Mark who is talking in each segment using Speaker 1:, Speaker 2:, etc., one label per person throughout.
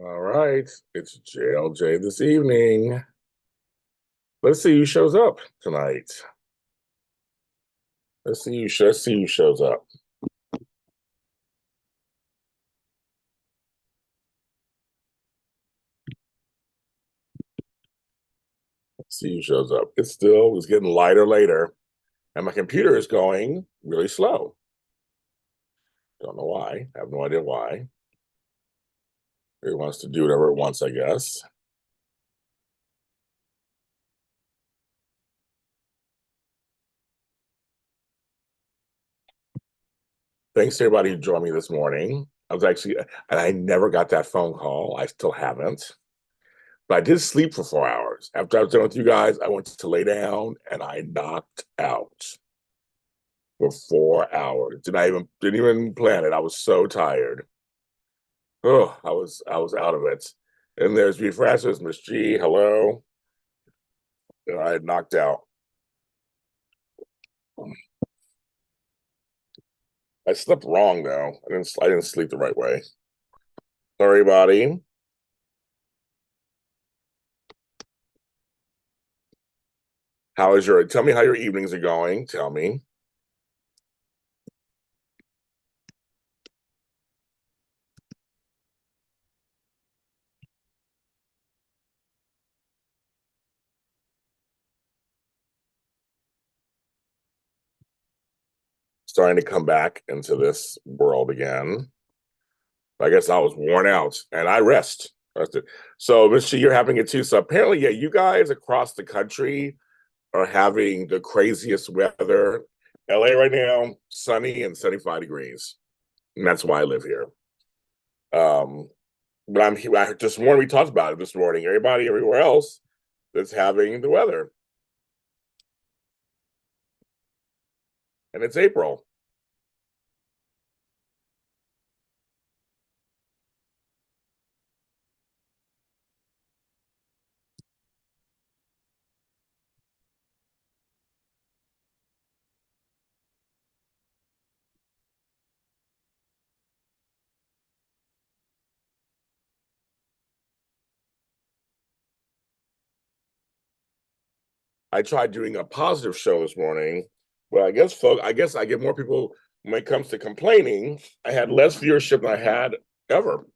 Speaker 1: All right, it's JLJ this evening. Let's see who shows up tonight. Let's see who shows up. Let's see who shows up. It's getting lighter later, and my computer is going really slow. Don't know why. I have no idea why. It wants to do whatever it wants, I guess. Thanks to everybody who joined me this morning. And I never got that phone call. I still haven't. But I did sleep for 4 hours. After I was done with you guys, I went to lay down and I knocked out for 4 hours. Didn't even plan it. I was so tired. Oh, I was out of it. And there's B Francis, Miss G, hello. And I had knocked out. I slept wrong though. I didn't sleep the right way. Sorry, buddy. Tell me how your evenings are going. Tell me. Starting to come back into this world again. I guess I was worn out and I rested. So, Miss G, you're having it too. So apparently, yeah, you guys across the country are having the craziest weather. LA right now, sunny and 75 degrees. And that's why I live here. Um, but I'm here. This morning we talked about it this morning. Everybody everywhere else that's having the weather. And it's April. I tried doing a positive show this morning. But I guess I get more people when it comes to complaining. I had less viewership than I had ever.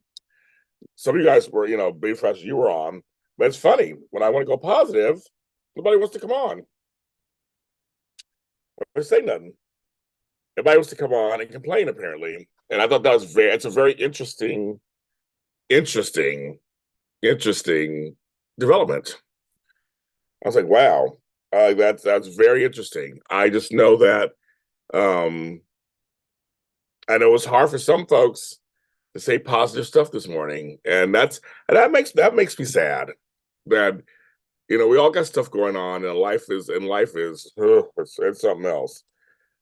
Speaker 1: Some of you guys were, big fresh you were on. But it's funny, when I want to go positive, nobody wants to come on or say nothing. Everybody wants to come on and complain, apparently. And I thought it's a very interesting, interesting development. I was like, wow, that's very interesting. I just know that um, I know it's hard for some folks to say positive stuff this morning, and that makes me sad. That we all got stuff going on, and life is it's something else.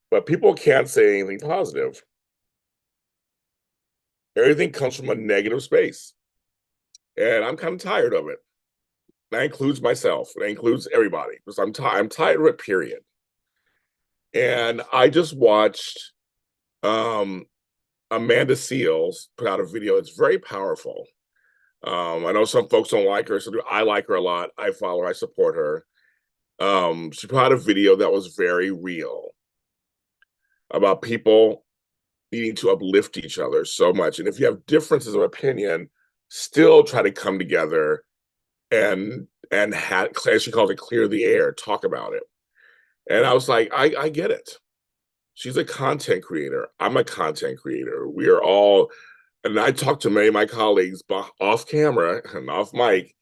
Speaker 1: But people can't say anything positive. Everything comes from a negative space, and I'm kind of tired of it. That includes myself. That includes everybody because I'm tired of it. Period. And I just watched um, Amanda Seales put out a video. It's very powerful. I know some folks don't like her, so I like her a lot. I follow her, I support her. She put out a video that was very real about people needing to uplift each other so much. And if you have differences of opinion, still try to come together and as she calls it, clear the air, talk about it. And I was like, I get it. She's a content creator. I'm a content creator. We are all, and I talked to many of my colleagues off camera and off mic,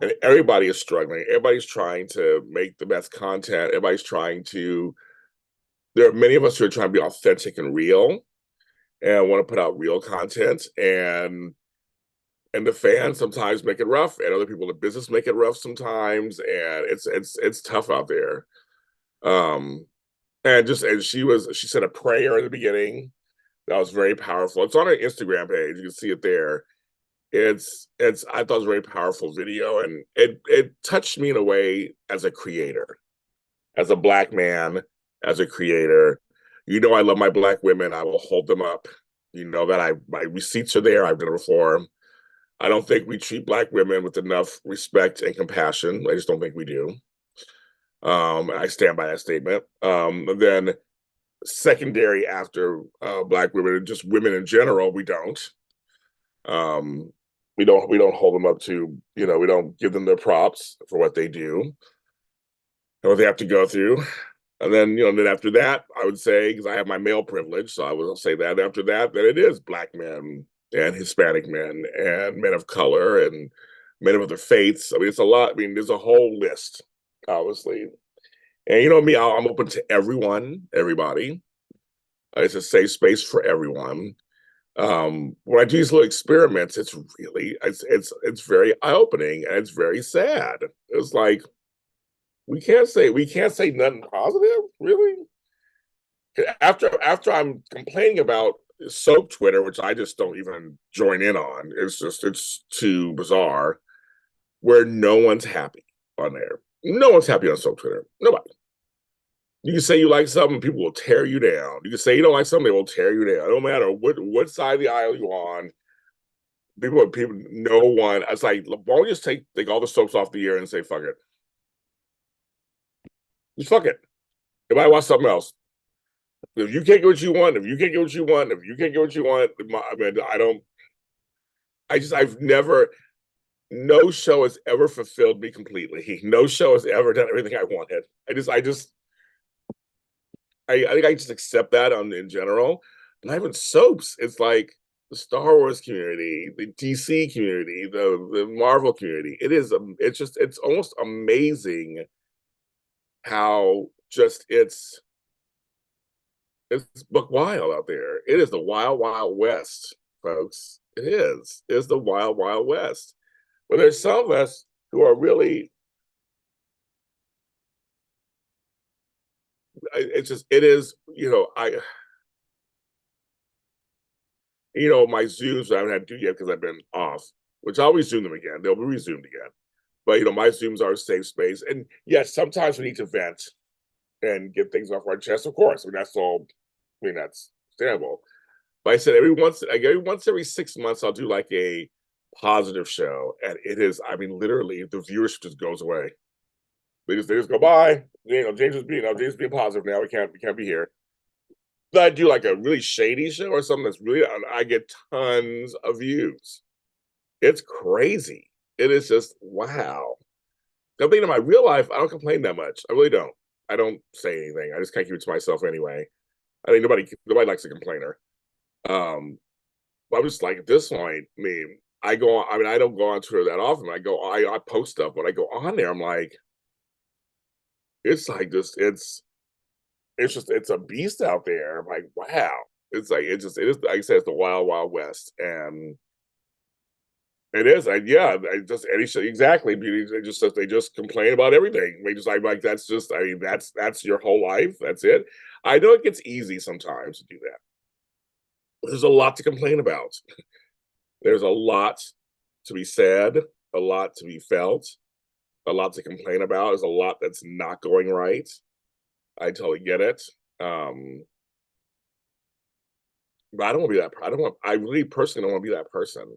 Speaker 1: and everybody is struggling. Everybody's trying to make the best content. There are many of us who are trying to be authentic and real and want to put out real content. And the fans sometimes make it rough, and other people in the business make it rough sometimes. And it's tough out there. Um, and she said a prayer in the beginning that was very powerful. It's on her Instagram page. You can see it there. It's I thought it was a very powerful video, and it touched me in a way as a creator, as a black man, as a creator. I love my black women. I will hold them up. You know that my receipts are there. I've done it before. I don't think we treat Black women with enough respect and compassion. I just don't think we do. I stand by that statement. Then secondary after Black women, just women in general, we don't. Um, we don't hold them up to, we don't give them their props for what they do and what they have to go through. And then, then after that, I would say, because I have my male privilege, so I will say that after that, it is Black men and Hispanic men and men of color and men of other faiths. I mean, it's a lot. I mean, there's a whole list, obviously. And you know me, I'm open to everyone, everybody. It's a safe space for everyone. When I do these little experiments, it's really it's very eye-opening and it's very sad. It's like we can't say nothing positive, really. After I'm complaining about soap Twitter, which I just don't even join in on. It's too bizarre. Where no one's happy on there. No one's happy on soap Twitter. Nobody. You can say you like something, people will tear you down. You can say you don't like something, they will tear you down. No matter what side of the aisle you're on. No one. It's like, why don't you just take all the soaps off the air and say fuck it. Just fuck it. If I watch something else, if you can't get what you want, if you can't get what you want, if you can't get what you want, I mean, I don't. I've never. No show has ever fulfilled me completely. No show has ever done everything I wanted. I think I just accept that in general. Not even soaps. It's like the Star Wars community, the DC community, the Marvel community. It's almost amazing how just it's buck wild out there. It is the wild, wild west, folks. It is. It's the wild, wild west. But there's some of us who are really. It's just. It is. My Zooms I haven't had to do yet because I've been off. Which I'll resume them again. They'll be resumed again. But my Zooms are a safe space. And yes, sometimes we need to vent and get things off our chest. Of course, I mean that's all. I mean that's understandable. But I said every 6 months I'll do like a positive show, and it is. I mean, literally, the viewership just goes away. They just go by. James is being positive now. We can't be here. But I do like a really shady show or something that's really. I get tons of views. It's crazy. It is just wow. I'm thinking in my real life, I don't complain that much. I really don't. I don't say anything. I just kind of keep it to myself anyway. I think nobody likes a complainer. Um, but I'm just like at this point, I mean, I go on. I mean, I don't go on Twitter that often. I post stuff, but I go on there. I'm like, it's like this. It's a beast out there. I'm like, wow. It's like it is. Like I said, it's the wild, wild west, and it is. Yeah. I just any exactly. They just complain about everything. They just like that's just. I mean, that's your whole life. That's it. I know it gets easy sometimes to do that. But there's a lot to complain about. There's a lot to be said, a lot to be felt, a lot to complain about. There's a lot that's not going right. I totally get it. But I don't want to be that. I really personally don't want to be that person.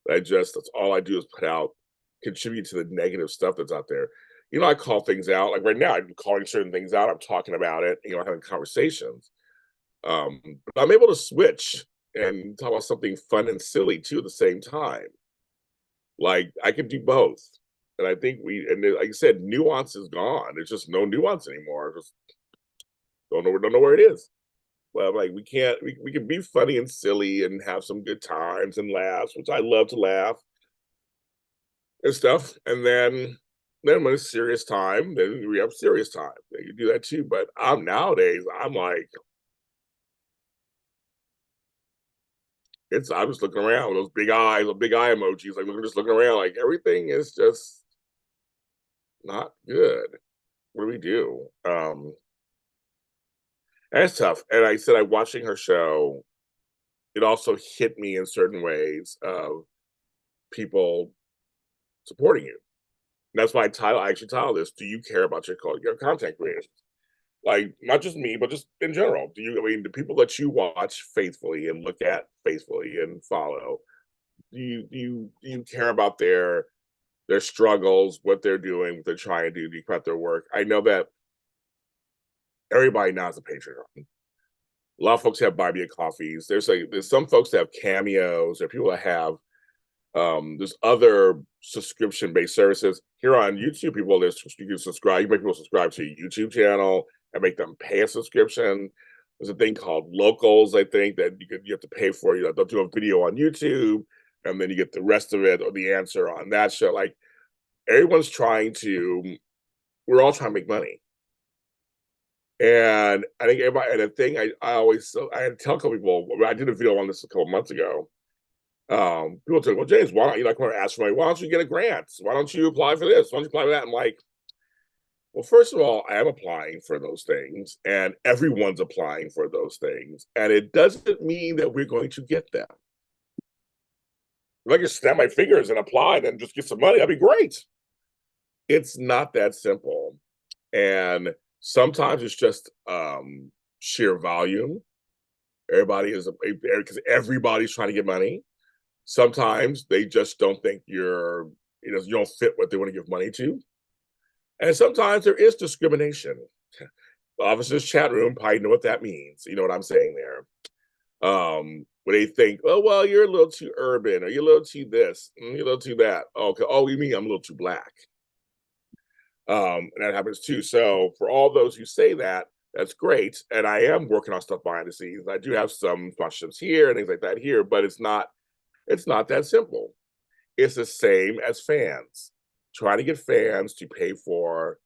Speaker 1: That's all I do is put out, contribute to the negative stuff that's out there. I call things out. Like right now, I'm calling certain things out. I'm talking about it. Having conversations. But I'm able to switch and talk about something fun and silly too at the same time. Like I can do both. And I think like I said, nuance is gone. There's just no nuance anymore. Just don't know where it is. Well, like we can be funny and silly and have some good times and laughs, which I love to laugh and stuff. And then when it's serious time, then we have serious time. You do that too. But nowadays I'm like, I'm just looking around with those big eyes, those big eye emojis, like just looking around, like everything is just not good. What do we do? And it's tough. And I said, I'm watching her show. It also hit me in certain ways of people supporting you. And that's why I actually title this: Do you care about your content creators? Like not just me, but just in general. I mean, the people that you watch faithfully and look at faithfully and follow? do you care about their struggles, what they're doing, what they're trying to do about their work? I know that everybody now has a Patreon. A lot of folks have buy me a coffees. There's some folks that have cameos, or people that have there's other subscription-based services. Here on YouTube, people you can subscribe, you make people subscribe to your YouTube channel and make them pay a subscription. There's a thing called locals, I think, that you have to pay for. They'll do a video on YouTube, and then you get the rest of it or the answer on that show. Like, everyone's trying to, we're all trying to make money. And I think everybody, and the thing I had to tell a couple people, I did a video on this a couple months ago. People say, well, James, why don't you want to ask for money? Why don't you get a grant? Why don't you apply for this? Why don't you apply for that? I'm like, well, first of all, I am applying for those things, and everyone's applying for those things. And it doesn't mean that we're going to get them. If I just snap my fingers and apply and just get some money, that'd be great. It's not that simple. And sometimes it's just sheer volume. Because everybody's trying to get money. Sometimes they just don't think you don't fit what they want to give money to. And sometimes there is discrimination. Officers chat room probably know what that means. You know what I'm saying there. Where they think, oh, well, you're a little too urban, or you're a little too this, and you're a little too that. Okay. Oh, you mean I'm a little too black. And that happens too. So for all those who say that, that's great. And I am working on stuff behind the scenes. I do have some sponsorships here and things like that here, but it's not that simple. It's the same as fans. Trying to get fans to pay for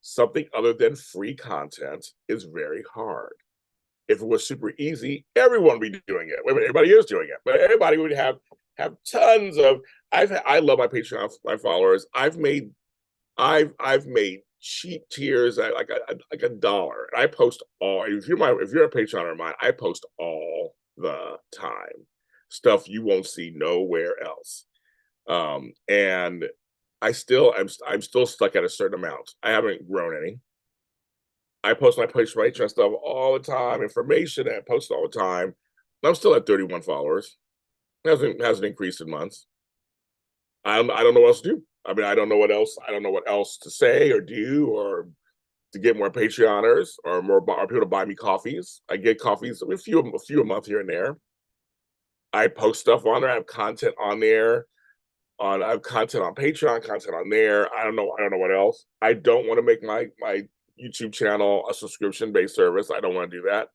Speaker 1: something other than free content is very hard. If it was super easy, everyone would be doing it. Everybody is doing it, but everybody would have tons of. I love my Patreon, my followers. I've made cheap tiers at like $1. I post all. If you're a Patreon of mine, I post all the time stuff you won't see nowhere else. And I'm still stuck at a certain amount. I haven't grown any. I post my Patreon stuff all the time, information I post all the time. I'm still at 31 followers. Hasn't increased in months. I don't know what else to do. I mean, I don't know what else to say or do, or to get more Patreoners or people to buy me coffees. I get coffees, a few a month here and there. I post stuff on there. I have content on there. I have content on Patreon, content on there. I don't know what else. I don't want to make my YouTube channel a subscription-based service. I don't want to do that.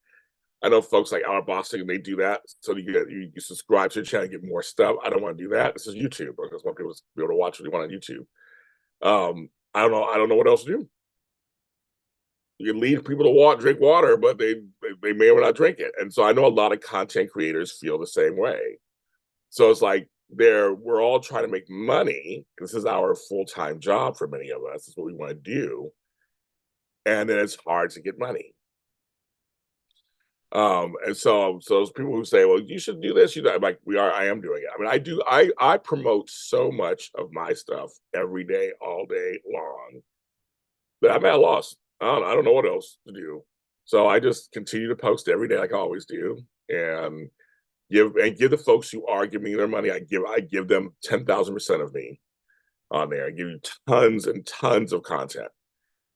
Speaker 1: I know folks like Our Bossing, they do that. So you subscribe to the channel and get more stuff. I don't want to do that. This is YouTube. I just want people to be able to watch what they want on YouTube. I don't know what else to do. You can lead people to drink water, but they may or may not drink it. And so I know a lot of content creators feel the same way. So it's like we're all trying to make money. This is our full-time job for many of us. This is what we want to do. And then it's hard to get money. And so those people who say, well, you should do this, I'm like, I am doing it. I mean, I promote so much of my stuff every day, all day long, that I'm at a loss. I don't know what else to do. So I just continue to post every day like I always do, and give the folks who are giving me their money, I give them 10,000% of me on there. I give you tons and tons of content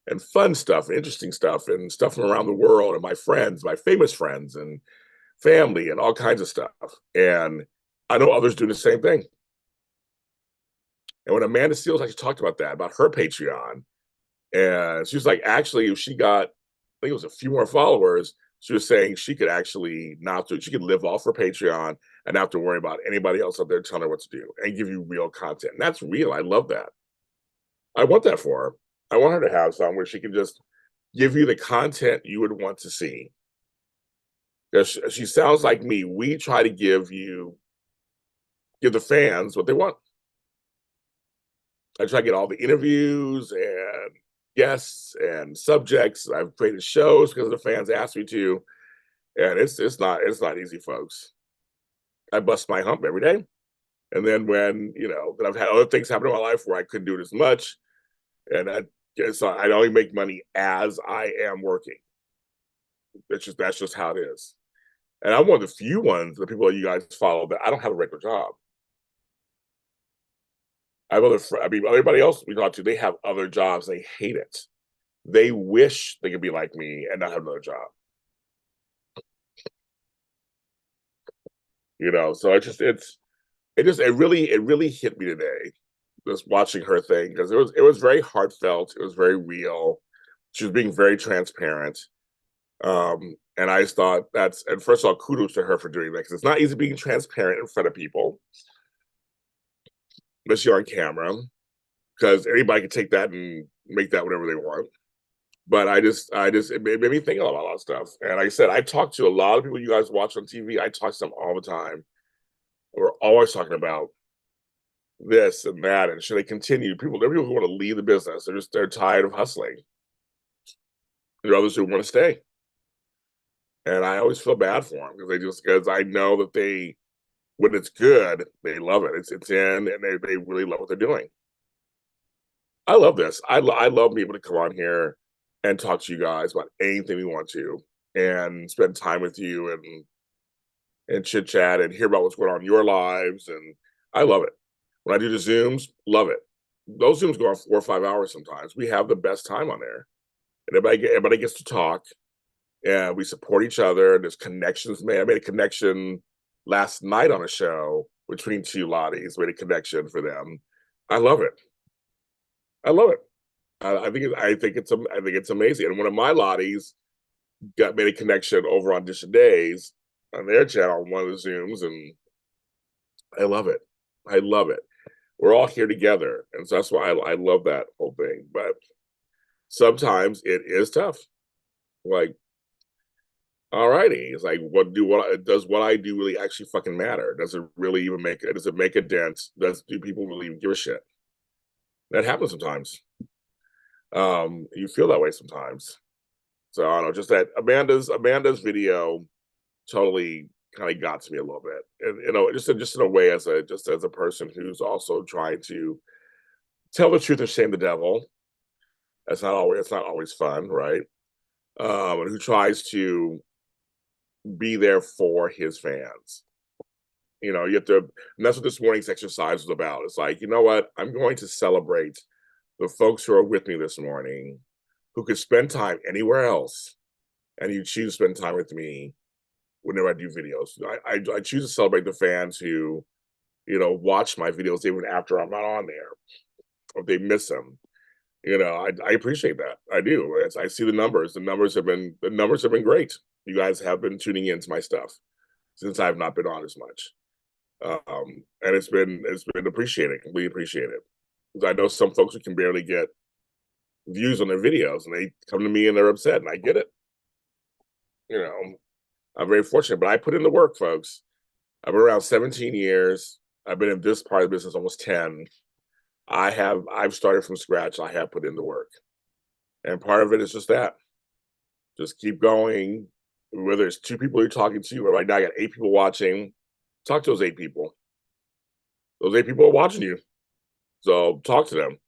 Speaker 1: and fun stuff, interesting stuff, and stuff from around the world, and my friends, my famous friends, and family, and all kinds of stuff. And I know others do the same thing. And when Amanda Seals actually talked about that, about her Patreon, and she was like, actually, if she got, I think it was a few more followers, she was saying she could actually she could live off her Patreon and not have to worry about anybody else up there telling her what to do, and give you real content. And that's real. I love that. I want that for her. I want her to have something where she can just give you the content you would want to see. Because she sounds like me. We try to give the fans what they want. I try to get all the interviews and guests and subjects. I've created shows because the fans asked me to, and it's not easy, folks. I bust my hump every day, and then when then I've had other things happen in my life where I couldn't do it as much, and so I only make money as I am working. That's just how it is. And I'm one of the few ones, the people that you guys follow, that I don't have a regular job. I have other, I mean, everybody else we talk to, they have other jobs. They hate it. They wish they could be like me and not have another job. You know, so it really hit me today, just watching her thing, because it was very heartfelt. It was very real. She was being very transparent. And I just thought and first of all, kudos to her for doing that, because it's not easy being transparent in front of people, especially on camera, because anybody can take that and make that whatever they want. But it made me think about a lot of stuff. And like I said, I talk to a lot of people you guys watch on TV. I talk to them all the time. We're always talking about this and that, and should they continue? There are people who want to leave the business. They're tired of hustling. There are others who want to stay. And I always feel bad for them, because I know that when it's good, they love it. It's in, and they really love what they're doing. I love this. I love being able to come on here and talk to you guys about anything we want to, and spend time with you, and chit chat and hear about what's going on in your lives. And I love it. When I do the Zooms, love it. Those Zooms go on 4 or 5 hours sometimes. We have the best time on there. And everybody gets to talk, and we support each other. And there's connections made. I made a connection last night on a show between two Lotties. Made a connection for them. I love it. I love it. I think it's amazing. And one of my Lotties made a connection over on Dish Days on their channel on one of the Zooms, and I love it. I love it. We're all here together, and so that's why I love that whole thing. But sometimes it is tough. Like, all righty, it's like, does what I do really actually fucking matter? Does it really even does it make a dent? Do people really even give a shit? That happens sometimes. You feel that way sometimes. So I don't know, just that Amanda's video totally kind of got to me a little bit, and just in a way, as a person who's also trying to tell the truth and shame the devil. It's not always fun, right? And who tries to be there for his fans. You have to, and that's what this morning's exercise was about. It's like, you know what? I'm going to celebrate the folks who are with me this morning, who could spend time anywhere else, and you choose to spend time with me whenever I do videos. I choose to celebrate the fans who, watch my videos even after I'm not on there, or if they miss them. I appreciate that. I do. As I see the numbers, the numbers have been great. You guys have been tuning into my stuff since I've not been on as much. And it's been appreciated, completely appreciated. Because I know some folks who can barely get views on their videos, and they come to me and they're upset, and I get it. I'm very fortunate, but I put in the work, folks. I've been around 17 years. I've been in this part of the business almost 10. I've started from scratch. I have put in the work. And part of it is just that. Just keep going. Whether it's 2 people you're talking to, or right now I got 8 people watching, talk to those 8 people. Those 8 people are watching you. So talk to them.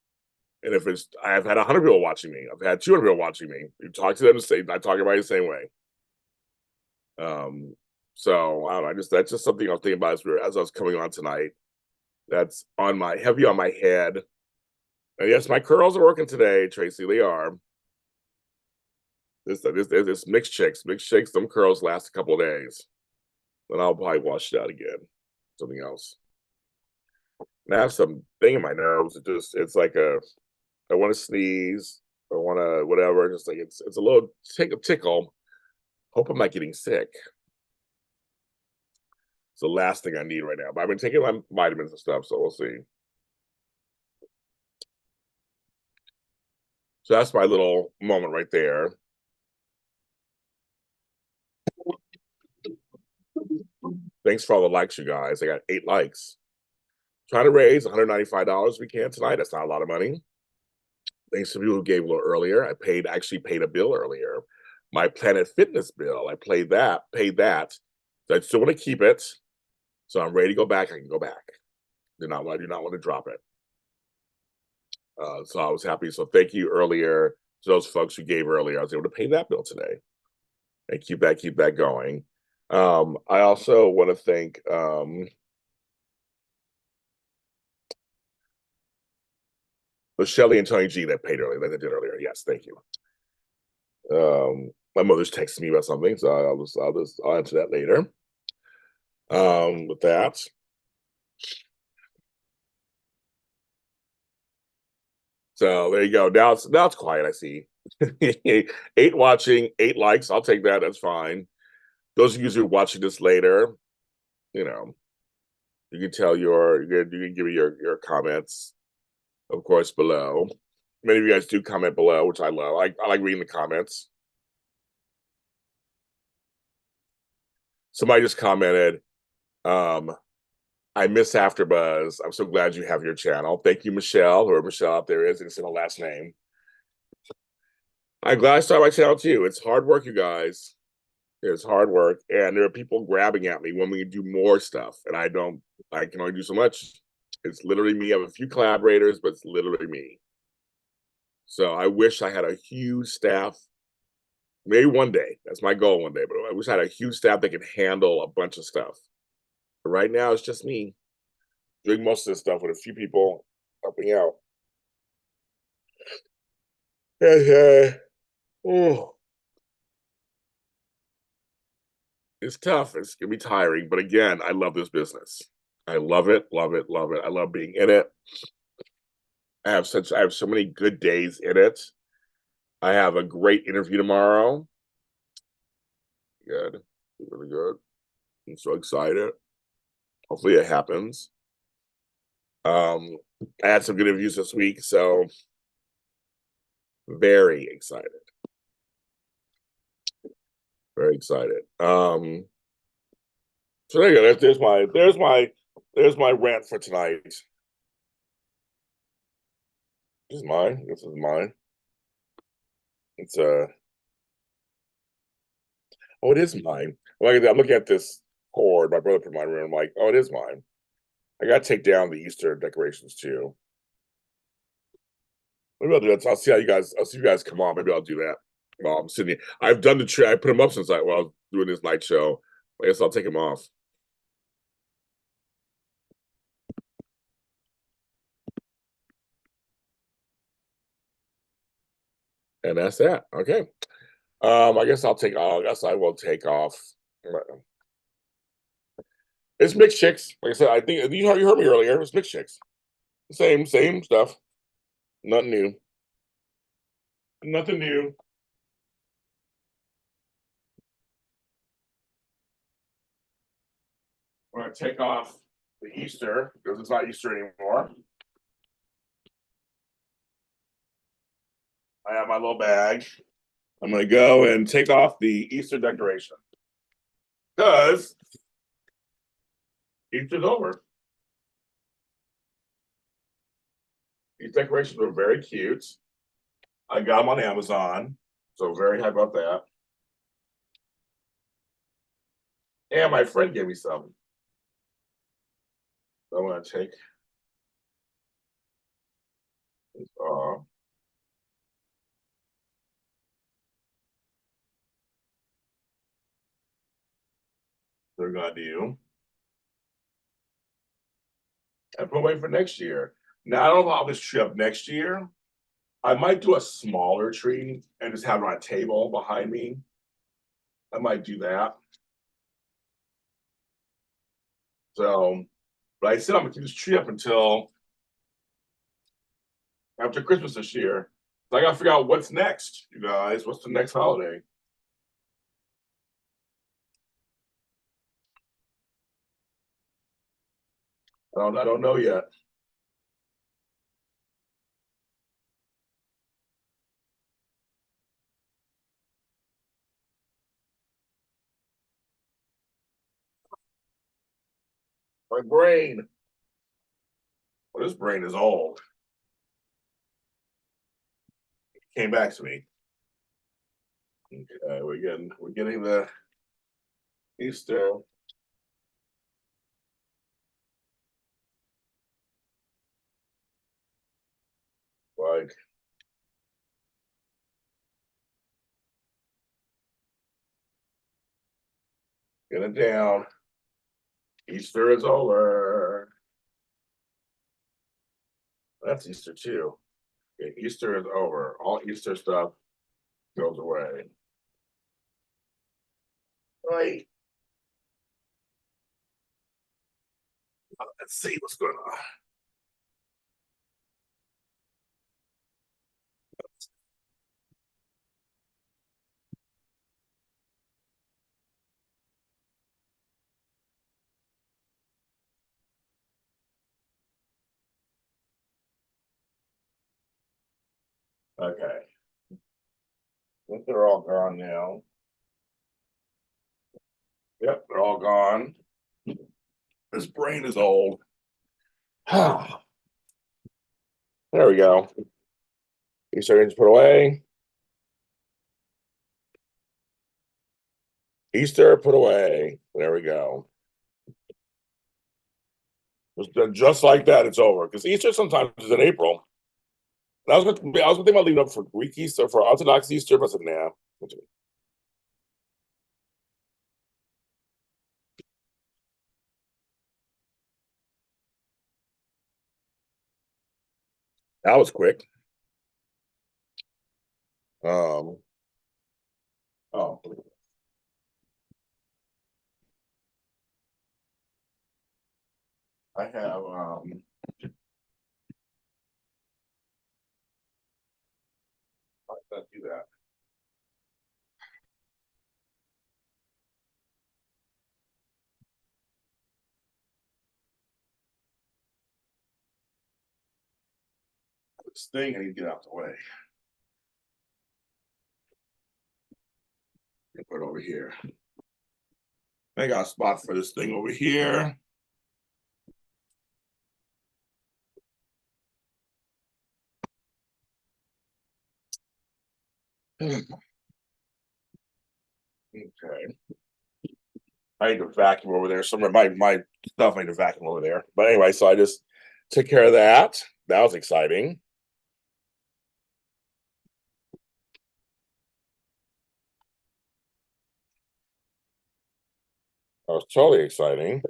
Speaker 1: And if I've had 100 people watching me, I've had 200 people watching me. You talk to them I talk about it the same way. So I don't know. That's just something I was thinking about as I was coming on tonight. That's heavy on my head. And yes, my curls are working today, Tracy. They are. This mixed chicks. Them curls last a couple of days. Then I'll probably wash it out again. Something else. And I have some thing in my nose. It's like I want to sneeze. I want to whatever. Just like it's a little tickle. Hope I'm not getting sick. It's the last thing I need right now. But I've been taking my vitamins and stuff, so we'll see. So that's my little moment right there. Thanks for all the likes, you guys. I got 8 likes. Trying to raise $195 if we can tonight. That's not a lot of money. Thanks to people who gave a little earlier. I actually paid a bill earlier. My Planet Fitness bill, I paid that. So I still want to keep it. So I'm ready to go back. I can go back. I do not want to drop it. So I was happy. So thank you earlier to those folks who gave earlier. I was able to pay that bill today. And keep that going. I also want to thank was Shelly and Tony G that paid earlier, that I did earlier. Yes, thank you. My mother's texting me about something, so I'll answer that later. With that. So there you go. Now it's quiet, I see. 8 watching, 8 likes. I'll take that. That's fine. Those of you who are watching this later, you know, you can tell you can give me your comments, of course, below. Many of you guys do comment below, which I love. I like reading the comments. Somebody just commented, I miss AfterBuzz. I'm so glad you have your channel. Thank you, Michelle, whoever Michelle out there is. It's in the last name. I'm glad I started my channel too. It's hard work, you guys. It's hard work, and there are people grabbing at me when we do more stuff, and I can only do so much. It's literally me. I have a few collaborators, but it's literally me. So I wish I had a huge staff. Maybe one day. That's my goal one day, but I wish I had a huge staff that could handle a bunch of stuff. But right now, it's just me doing most of this stuff with a few people helping out. Oh, it's tough. It's gonna be tiring, but again, I love this business. I love it, love it, love it. I love being in it. I have so many good days in it. I have a great interview tomorrow. Good, really good. I'm so excited. Hopefully it happens. I had some good interviews this week, so very excited. Very excited. So there you go. There's my rant for tonight. This is mine. This is mine. It's oh, it is mine. Like I'm looking at this cord my brother put in my room. I'm like, oh, it is mine. I gotta take down the Easter decorations too. Maybe I'll do that. I'll see if you guys come on. Maybe I'll do that while I'm sitting here. I've done the tree. I put them up since I was doing this night show. I guess I'll take them off. And that's that. Okay. I guess I will take off. It's mixed chicks. Like I said, I think you heard me earlier. It's mixed chicks. Same stuff. Nothing new. Nothing new. I'm gonna take off the Easter because it's not Easter anymore. I have my little bag. I'm gonna go and take off the Easter decoration because Easter's over. These decorations were very cute. I got them on Amazon, so very happy about that. And my friend gave me some. So I'm gonna take this off. They're gonna do and put away for next year. Now I don't know how this tree up next year. I might do a smaller tree and just have it on a table behind me. I might do that. So, but I said I'm gonna keep this tree up until after Christmas this year. So I gotta figure out what's next, you guys. What's the next holiday? I don't know yet. My brain. Well, this brain is old. It came back to me. Okay, we're getting the Easter. Like, get it down. Easter is over. That's Easter too. Okay, Easter is over. All Easter stuff goes away. Right. Let's see what's going on. Okay. I think they're all gone now. Yep, they're all gone. This brain is old. There we go. Easter eggs put away. Easter put away. There we go. Just like that, it's over. Because Easter sometimes is in April. I was gonna think about leaving up for Greek Easter, for Orthodox Easter, but I said, nah. That was quick. Um, oh, I have how did I do that? This thing I need to get out the way. Put it over here. I got a spot for this thing over here. Okay. I need to vacuum over there. Some of my stuff I need to vacuum over there. But anyway, so I just took care of that. That was exciting. That was totally exciting.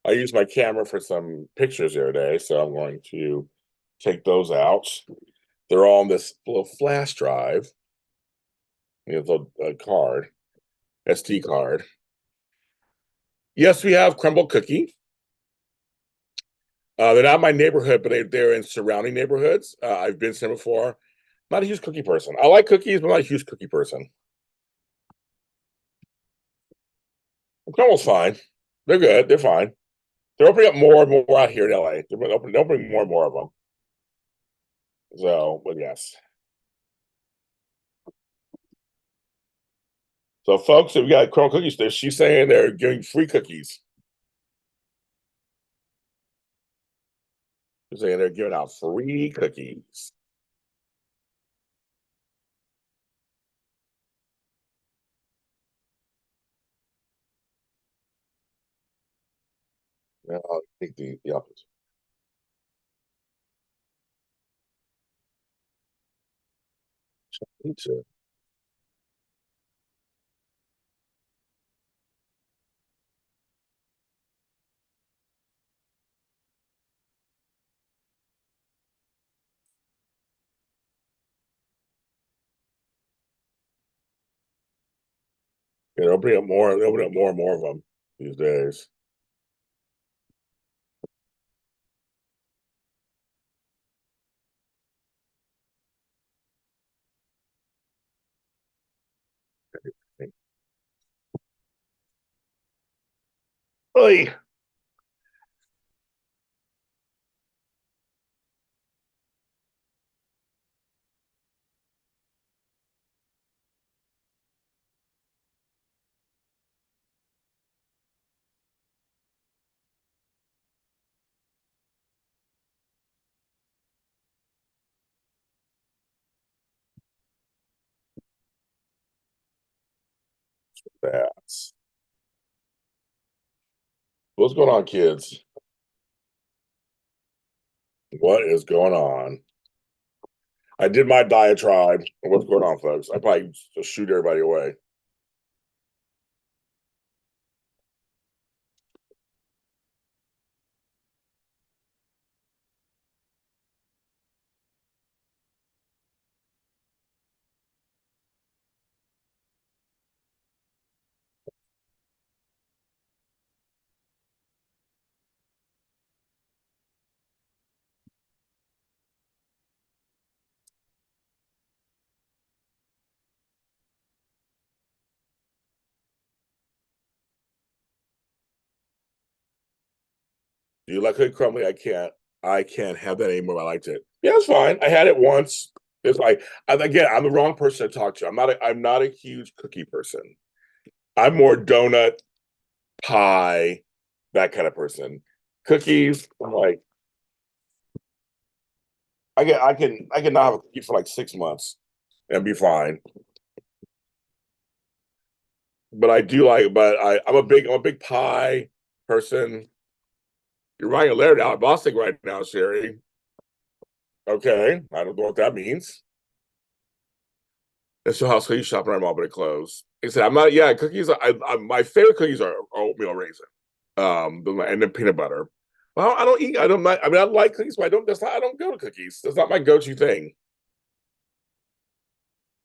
Speaker 1: I used my camera for some pictures the other day, so I'm going to take those out. They're all on this little flash drive, little card, SD card. Yes, we have crumble cookie. They're not my neighborhood, but they're in surrounding neighborhoods. I've been to them before. Not a huge cookie person. I like cookies, but I'm not a huge cookie person. Crumble's fine. They're good. They're fine. They're opening up more and more out here in LA. They're opening more and more of them. So, but yes. So, folks, if we got crumble cookies, she's saying they're giving free cookies. She's saying they're giving out free cookies. I'll take the opposite. Pizza. They're opening up more. They're opening up more and more of them these days. Really? That's what's going on, kids? What is going on? I did my diatribe. What's going on, folks? I probably just shoot everybody away. Do you like cookie crumbly? I can't have that anymore. I liked it. Yeah, it's fine. I had it once. It's like again, I'm the wrong person to talk to. I'm not a huge cookie person. I'm more donut, pie, that kind of person. Cookies, I'm like, I can not have a cookie for like 6 months and be fine. But I do like, I'm a big pie person. You're writing a letter to Al Bostic right now, Sherry. Okay, I don't know what that means. That's your house cookie shop in our mall, but it closed. He said, I'm not, yeah, cookies. My favorite cookies are oatmeal raisin, and then peanut butter. Well, I don't eat, I don't, I mean, I like cookies, but I don't go to cookies. That's not my go to thing.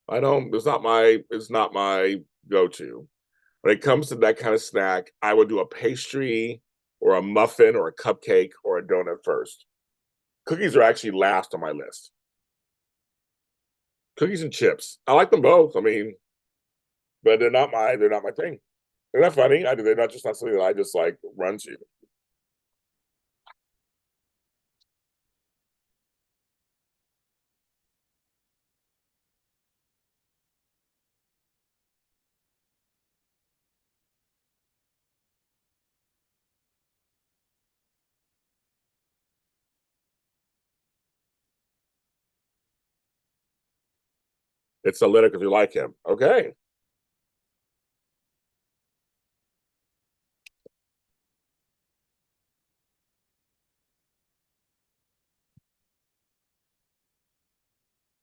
Speaker 1: I don't, it's not my go to. When it comes to that kind of snack, I would do a pastry or a muffin or a cupcake or a donut first. Cookies are actually last on my list. Cookies and chips. I like them both. I mean, but they're not my thing. They're not funny. They're not something that I just like run to. It's a litter because you like him. Okay.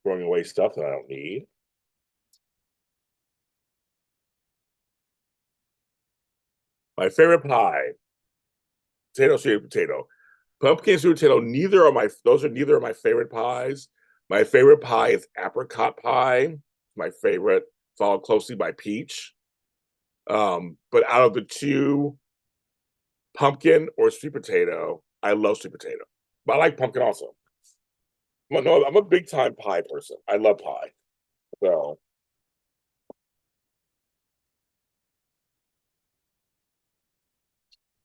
Speaker 1: Throwing away stuff that I don't need. My favorite pie, potato, sweet potato. Pumpkin sweet potato, neither are my favorite pies. My favorite pie is apricot pie. My favorite, followed closely by peach. But out of the two, pumpkin or sweet potato, I love sweet potato. But I like pumpkin also. Well, no, I'm a big time pie person. I love pie. So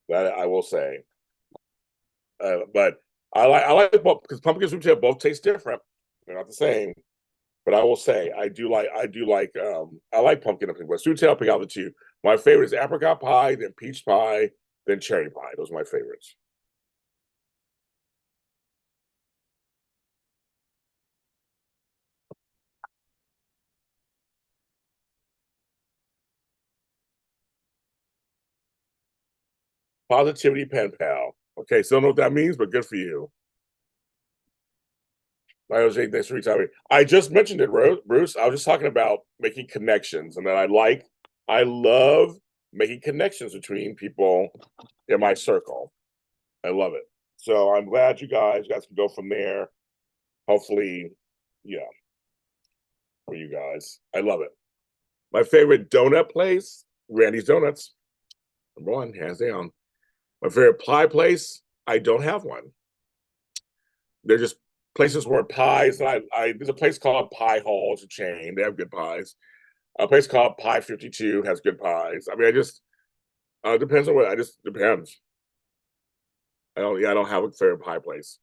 Speaker 1: that I will say. But I like both because pumpkin and sweet potato both taste different. They're not the same. But I will say I like pumpkin and but sweet potato. I'll pick out the two. My favorite is apricot pie, then peach pie, then cherry pie. Those are my favorites. Positivity pen pal. Okay, so I don't know what that means, but good for you. JLJ, thanks for retiring. I just mentioned it, Bruce. I was just talking about making connections, and that I love making connections between people in my circle. I love it. So I'm glad you guys can go from there. Hopefully, yeah, for you guys. I love it. My favorite donut place, Randy's Donuts. Number one, hands down. My favorite pie place, I don't have one. They're just places where pies. There's a place called Pie Hall. It's a chain. They have good pies. A place called Pie 52 has good pies. I mean, I just depends on what. I just depends. I don't have a favorite pie place.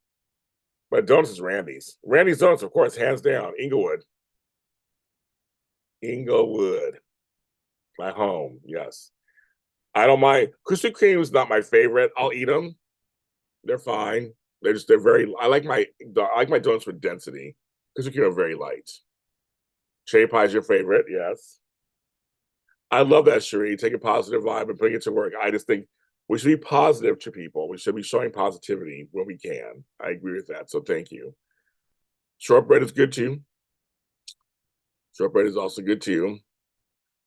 Speaker 1: But donuts is Randy's. Randy's Donuts, of course, hands down. Inglewood. Inglewood. My home. Yes. I don't mind. Krispy Kreme is not my favorite. I'll eat them. They're fine. They're very. I like my donuts with density. Krispy Kreme are very light. Cherry pie is your favorite. Yes. I love that, Cherie. Take a positive vibe and bring it to work. I just think we should be positive to people. We should be showing positivity when we can. I agree with that. So thank you. Shortbread is good too. Shortbread is also good too.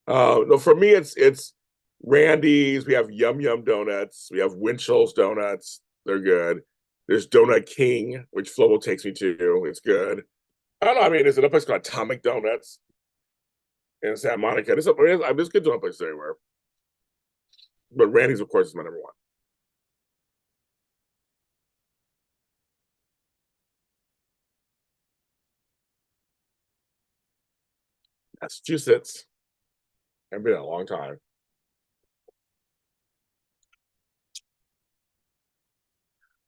Speaker 1: No, for me, it's Randy's. We have Yum Yum Donuts. We have Winchell's Donuts. They're good. There's Donut King, which Flo takes me to. It's good. I don't know. I mean, there's another place called Atomic Donuts in Santa Monica. There's good donut places everywhere. But Randy's, of course, is my number one. Massachusetts. I've been a long time.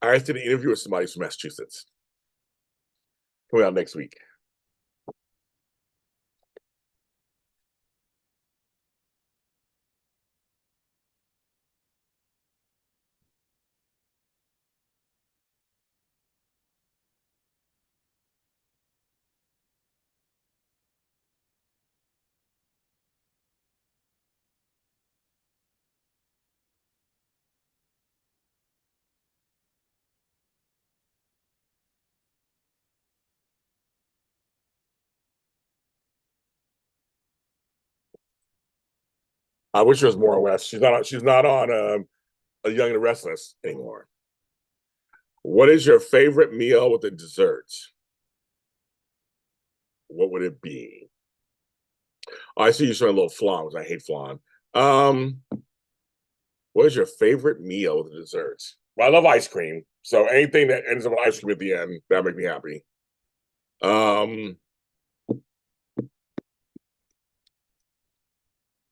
Speaker 1: I did an interview with somebody from Massachusetts coming out next week. I wish there was more West. She's not on a Young and Restless anymore. What is your favorite meal with a dessert? What would it be? Oh, I see you showing a little flan, which I hate flan. Um, what is your favorite meal with a dessert? Well, I love ice cream, so anything that ends up with ice cream at the end that makes me happy. Um,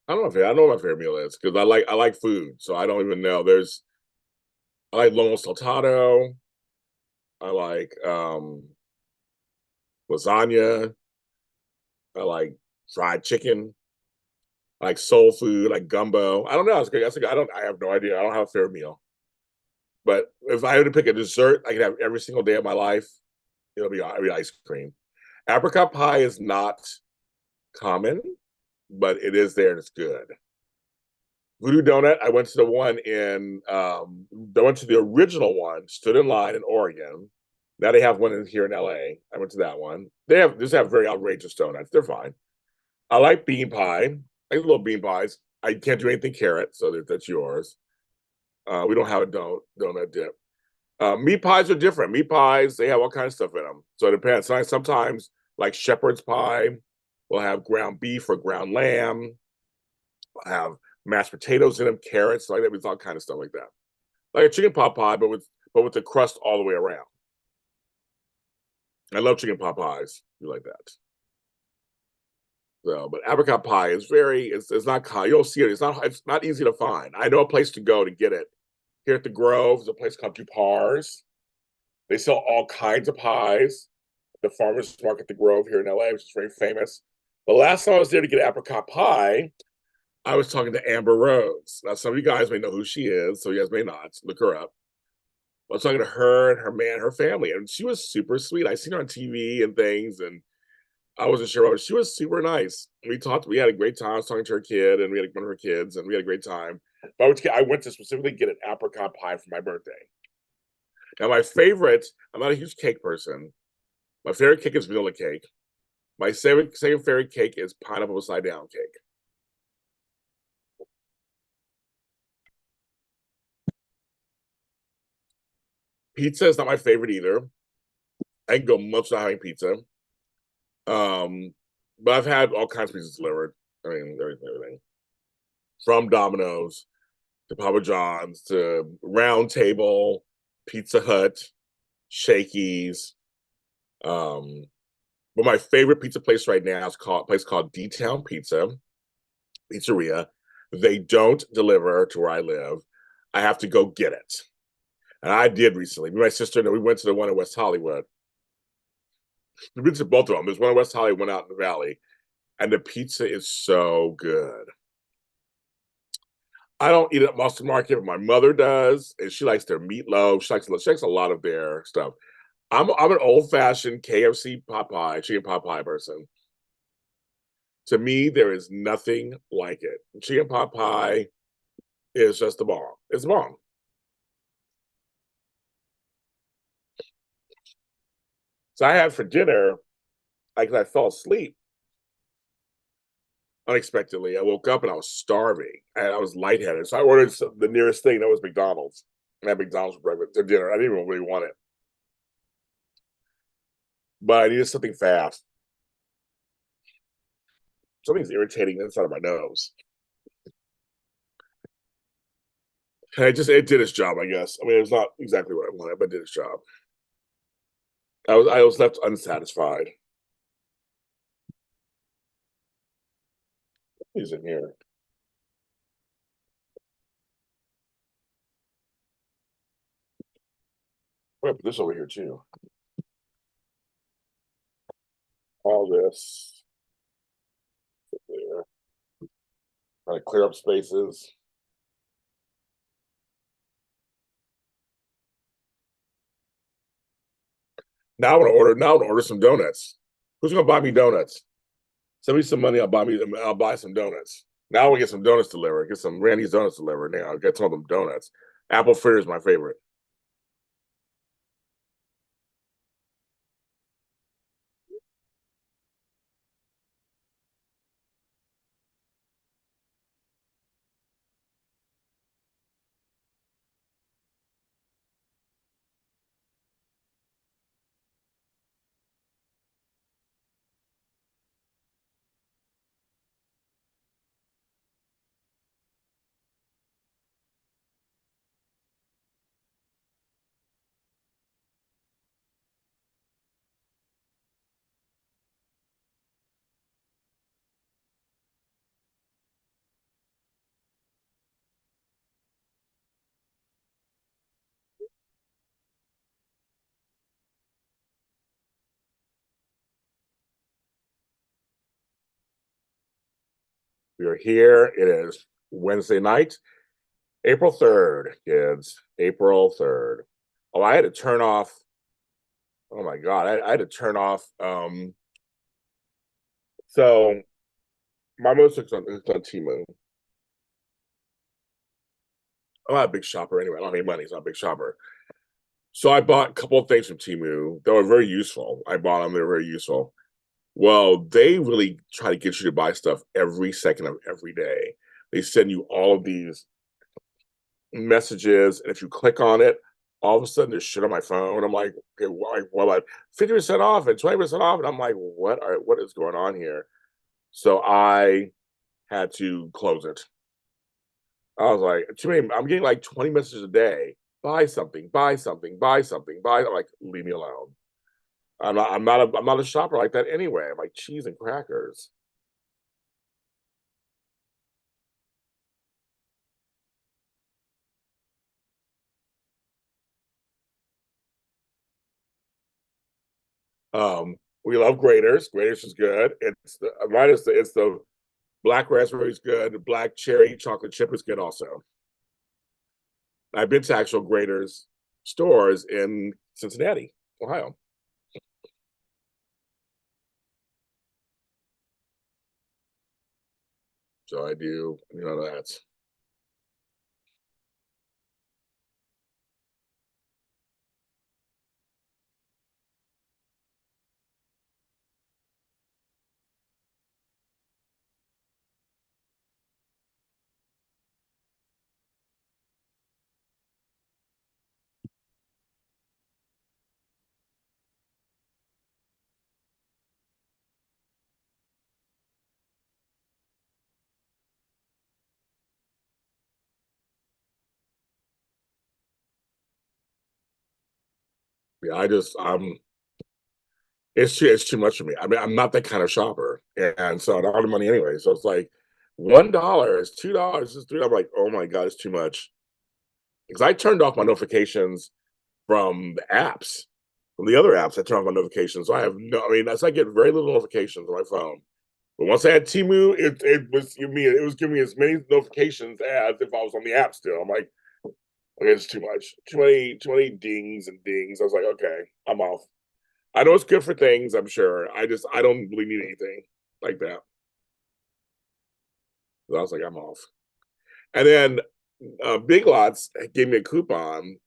Speaker 1: I don't know what my favorite meal is because I like food, so I don't even know. I like lomo saltado. I like lasagna. I like fried chicken. I like soul food, like gumbo. I don't know. I don't. I have no idea. I don't have a favorite meal. But if I had to pick a dessert, I could have every single day of my life. It'll be ice cream. Apricot pie is not common, but it is there and it's good. Voodoo Donut, I went to the one in I went to the original one, stood in line in Oregon. Now they have one here in LA. I went to that one. They just have very outrageous donuts. They're fine. I like bean pie. I like little bean pies. I can't do anything carrot, so that's yours. We don't have a donut dip. Meat pies are different. Meat pies, they have all kinds of stuff in them. So it depends. Sometimes, like shepherd's pie, we'll have ground beef or ground lamb. We'll have mashed potatoes in them, carrots, like that. With all kind of stuff like that. Like a chicken pot pie, but with the crust all the way around. I love chicken pot pies. You like that? So, but apricot pie is it's not you don't see it. It's not easy to find. I know a place to go to get it. Here at the Grove, there's a place called Dupar's. They sell all kinds of pies. The farmers market at the Grove here in LA, which is very famous. The last time I was there to get apricot pie, I was talking to Amber Rose. Now, some of you guys may know who she is, so you guys may not. Look her up. I was talking to her and her man, her family, and she was super sweet. I seen her on TV and things, and I wasn't sure, but she was super nice. We talked. We had a great time. I was talking to her kid, and we had one of her kids, and we had a great time. But I went to specifically get an apricot pie for my birthday. Now, my favorite. I'm not a huge cake person. My favorite cake is vanilla cake. My second favorite cake is pineapple upside down cake. Pizza is not my favorite either. I can go months without having pizza. Um, but I've had all kinds of pizzas delivered. I mean, everything from Domino's to Papa John's to Round Table, Pizza Hut, Shakey's. Um, but my favorite pizza place right now is a place called D Town Pizzeria. They don't deliver to where I live. I have to go get it. And I did recently. Me and my sister, we went to the one in West Hollywood. We've been to both of them. There's one in West Hollywood, one out in the valley, and the pizza is so good. I don't eat at Boston Market, but my mother does, and she likes their meatloaf. She likes a lot of their stuff. I'm an old fashioned KFC pot pie, chicken pot pie person. To me, there is nothing like it. Chicken pot pie is just the bomb. It's the bomb. So I had for dinner, I fell asleep unexpectedly. I woke up and I was starving and I was lightheaded. So I ordered the nearest thing that was McDonald's. I had McDonald's for breakfast for dinner. I didn't even really want it, but I needed something fast. Something's irritating inside of my nose. And it did its job, I guess. I mean, it was not exactly what I wanted, but it did its job. I was left unsatisfied. He's in here. I'll put this over here too. All this there. Trying to clear up spaces. Now I want to order. Now I want to order some donuts. Who's gonna buy me donuts? Send me some money. I'll buy me. I'll buy some donuts. Now we get some donuts delivered. Get some Randy's donuts delivered. Now I'll get some of them donuts. Apple fritter is my favorite. We are here. It is Wednesday night, April 3rd, kids. April 3rd. Oh, I had to turn off. Oh my God. I had to turn off. So my most it's on Temu. I'm not a big shopper anyway. I don't have any money. It's not a big shopper. So I bought a couple of things from Temu that were very useful. I bought them. They're very useful. Well, they really try to get you to buy stuff every second of every day. They send you all of these messages, and if you click on it, all of a sudden there's shit on my phone. I'm like, okay, why? Well, like 50% off and 20% off, and I'm like, what is going on here? So I had to close it. I was like, too many. I'm getting like 20 messages a day. Buy something, buy something, buy something, buy. I'm like, leave me alone. I'm not a shopper like that anyway. I'm like cheese and crackers. We love graters. Graters is good. It's the minus the it's the black raspberry is good. The black cherry chocolate chip is good also. I've been to actual graters stores in Cincinnati, Ohio. So I do, that. Yeah, it's too much for me. I mean, I'm not that kind of shopper, and so I don't have the money anyway. So it's like $1, it's $2, it's 3. I'm like, oh my God, it's too much. Because I turned off my notifications from the apps, from the other apps. I turned off my notifications, so I have no. I mean, that's I get very little notifications on my phone. But once I had Timu, it was giving me as many notifications as if I was on the app still. I'm like, okay, it's too much, too many dings and dings. I was like, okay, I'm off. I know it's good for things, I'm sure. I don't really need anything like that. So I was like, I'm off. And then Big Lots gave me a coupon.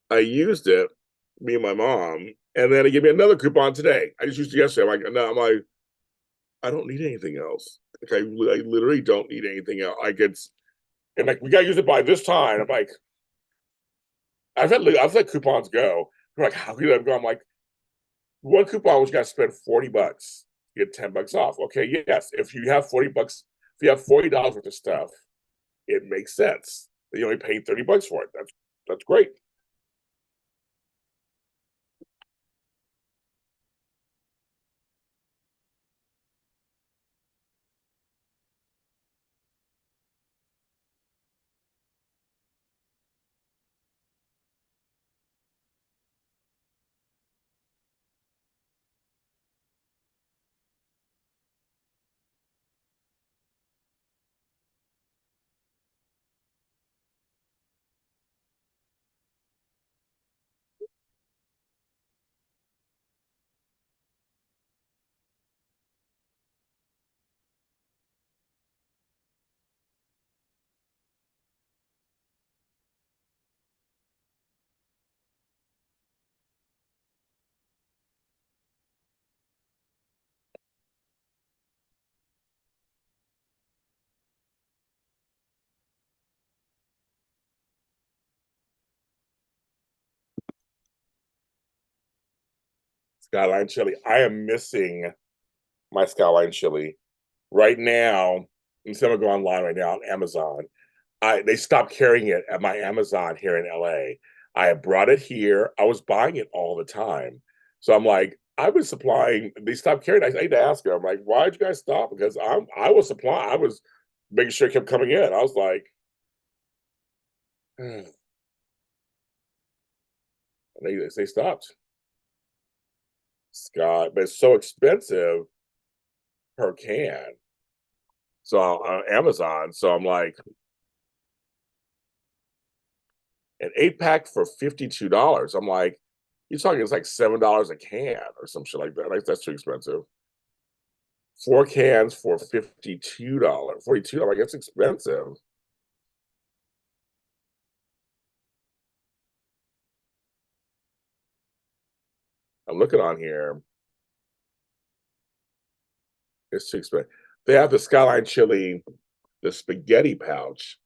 Speaker 1: I used it, me and my mom, and then he gave me another coupon today. I just used it yesterday. I'm like, no, I'm like, I don't need anything else. Like I literally don't need anything else. Like it's and like we gotta use it by this time. I'm like, I've let coupons go. They're like, how can I go? I'm like, one coupon was you got to spend $40, get $10 off. Okay, yes. If you have $40, if you have $40 worth of stuff, it makes sense. You only paid $30 for it. That's great. Skyline chili. I am missing my Skyline chili right now. Instead of going online right now on Amazon, they stopped carrying it at my Amazon here in LA. I have brought it here. I was buying it all the time. So I'm like, I was supplying, they stopped carrying it. I need to ask her. I'm like, why did you guys stop? Because I was supplying, I was making sure it kept coming in. I was like, and they stopped. Scott, but it's so expensive per can. So on Amazon, so I'm like, an 8 pack for $52. I'm like, you're talking it's like $7 a can or some shit like that. Like that's too expensive. 4 cans for $52, $42. Like it's expensive. I'm looking on here. It's too expensive. They have the Skyline chili, the spaghetti pouch,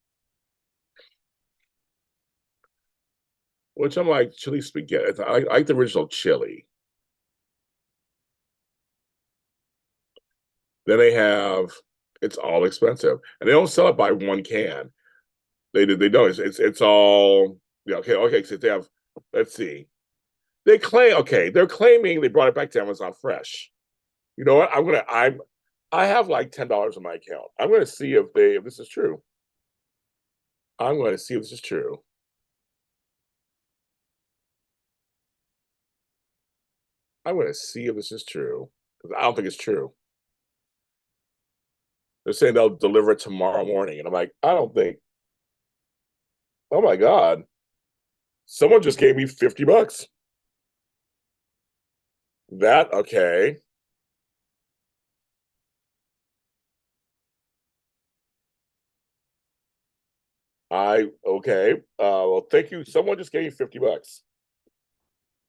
Speaker 1: which I'm like chili spaghetti. I like the original chili. Then they have it's all expensive, and they don't sell it by 1 can. They don't. It's all yeah. Okay. So they have. Let's see. They claim okay. They're claiming they brought it back to Amazon fresh. You know what? I have like $10 in my account. I'm gonna see if this is true. I'm going to see if this is true. I'm going to see if this is true because I don't think it's true. They're saying they'll deliver it tomorrow morning, and I'm like, I don't think. Oh my god! Someone just gave me $50. That okay? I okay. Well, thank you. Someone just gave me $50.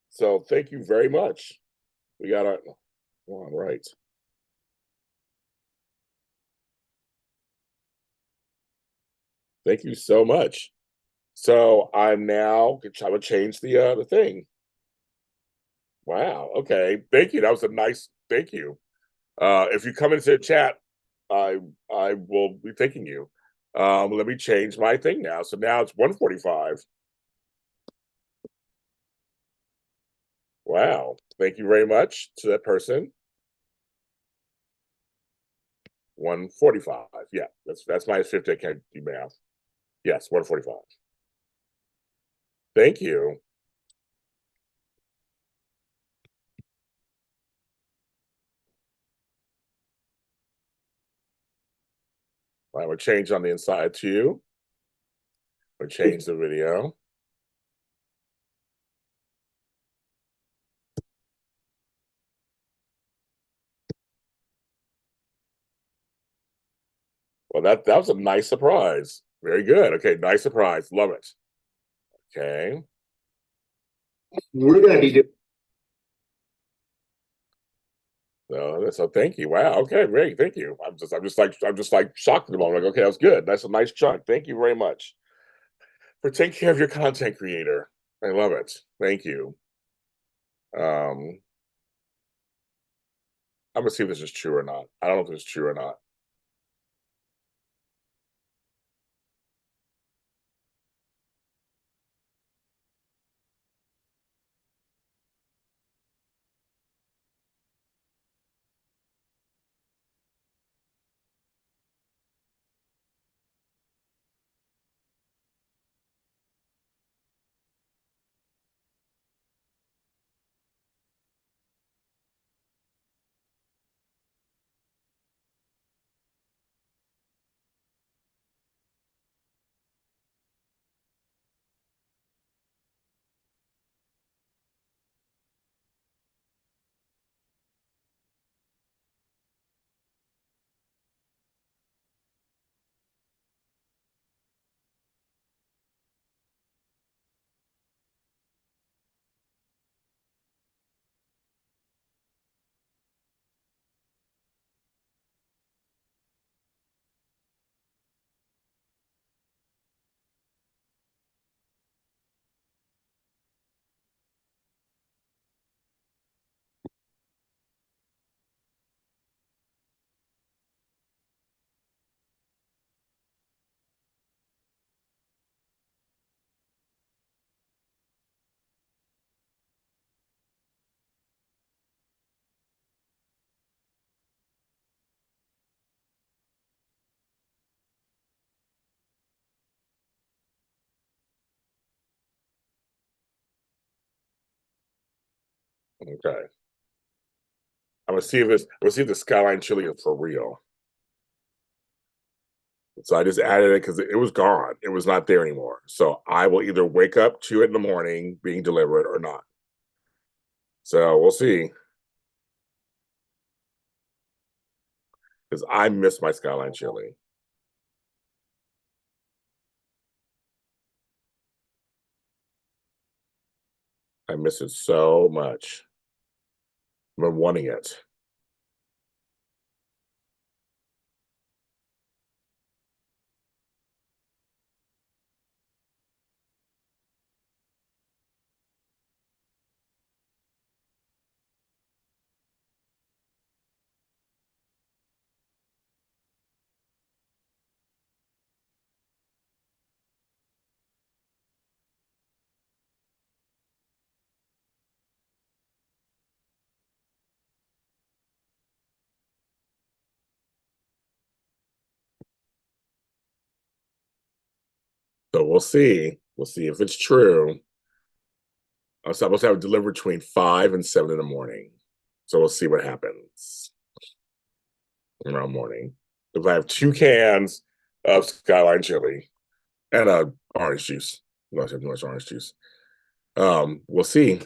Speaker 1: So thank you very much. We gotta go on right. Thank you so much. So I'm now trying to change the thing. Wow. Okay. Thank you. That was a nice thank you. If you come into the chat, I I will be thanking you. Let me change my thing now. So now it's 145. Wow. Thank you very much to that person. 145. Yeah, that's minus 50. I can't do math. Yes, 145. Thank you. I will change on the inside too. Or change the video. Well, that was a nice surprise. Very good. Okay, nice surprise. Love it. Okay.
Speaker 2: We're going to be doing.
Speaker 1: So thank you. Wow. Okay, great. Thank you. I'm just like shocked at the moment. Like, okay, that was good. That's a nice chunk. Thank you very much for taking care of your content creator. I love it. Thank you. Um, I'm gonna see if this is true or not. I don't know if this is true or not. Okay. I'm gonna see if this. I'm gonna see if the Skyline chili is for real. So I just added it because it was gone. It was not there anymore. So I will either wake up to it in the morning being delivered or not. So we'll see. Because I miss my Skyline chili. I miss it so much. I've been wanting it. So we'll see. We'll see if it's true. I'm supposed to have it delivered between 5 and 7 in the morning. So we'll see what happens around morning. Because I have 2 cans of Skyline chili and a orange juice. I have too much orange juice. We'll see.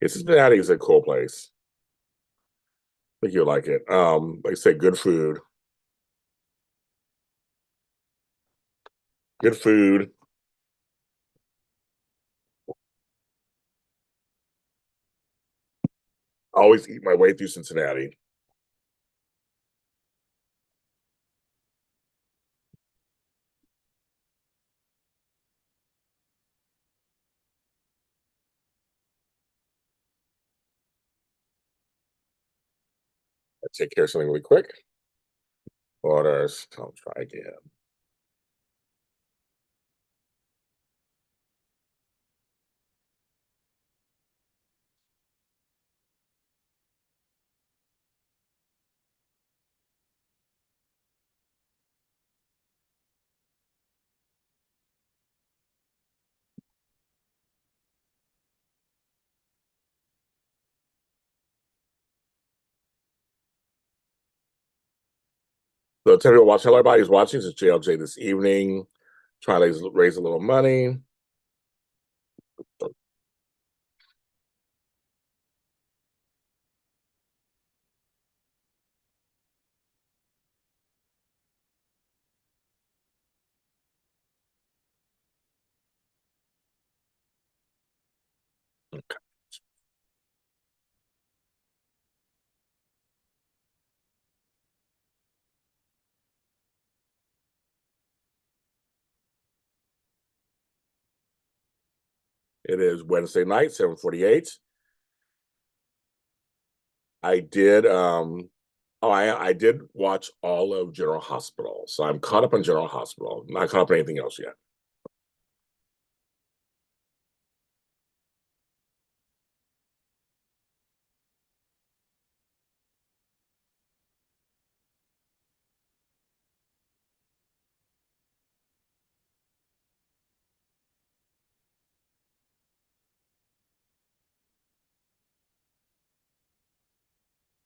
Speaker 1: Cincinnati is a cool place. I think you'll like it. Like I said, good food. Good food. I always eat my way through Cincinnati. I take care of something really quick. Orders. I'll try again. So tell me what watch everybody's watching. This is JLJ this evening. Trying to raise a little money. It is Wednesday night, 7:48. I did I did watch all of General Hospital. So I'm caught up on General Hospital. Not caught up on anything else yet.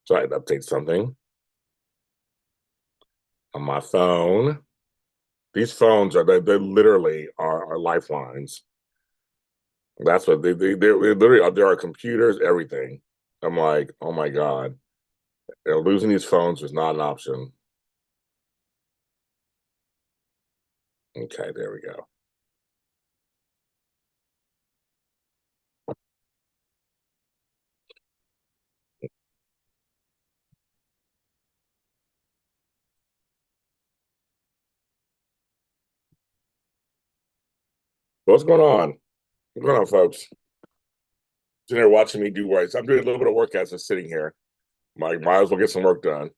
Speaker 1: So I had to update something on my phone. These phones they literally are lifelines. That's what they literally there are computers, everything. I'm like, oh my God. losing these phones was not an option. Okay, there we go. What's going on? What's going on, folks? Sitting there watching me do work. I'm doing a little bit of work as I'm sitting here. Might as well get some work done.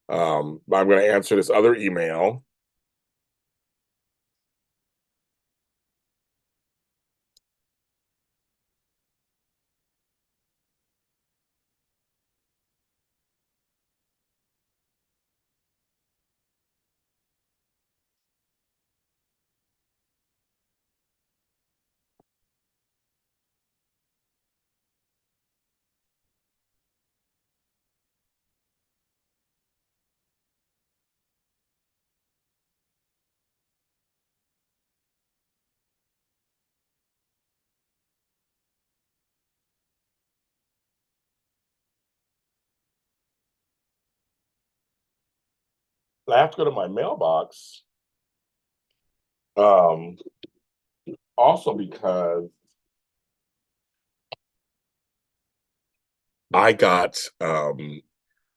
Speaker 1: But I'm going to answer this other email. I have to go to my mailbox. Also because I got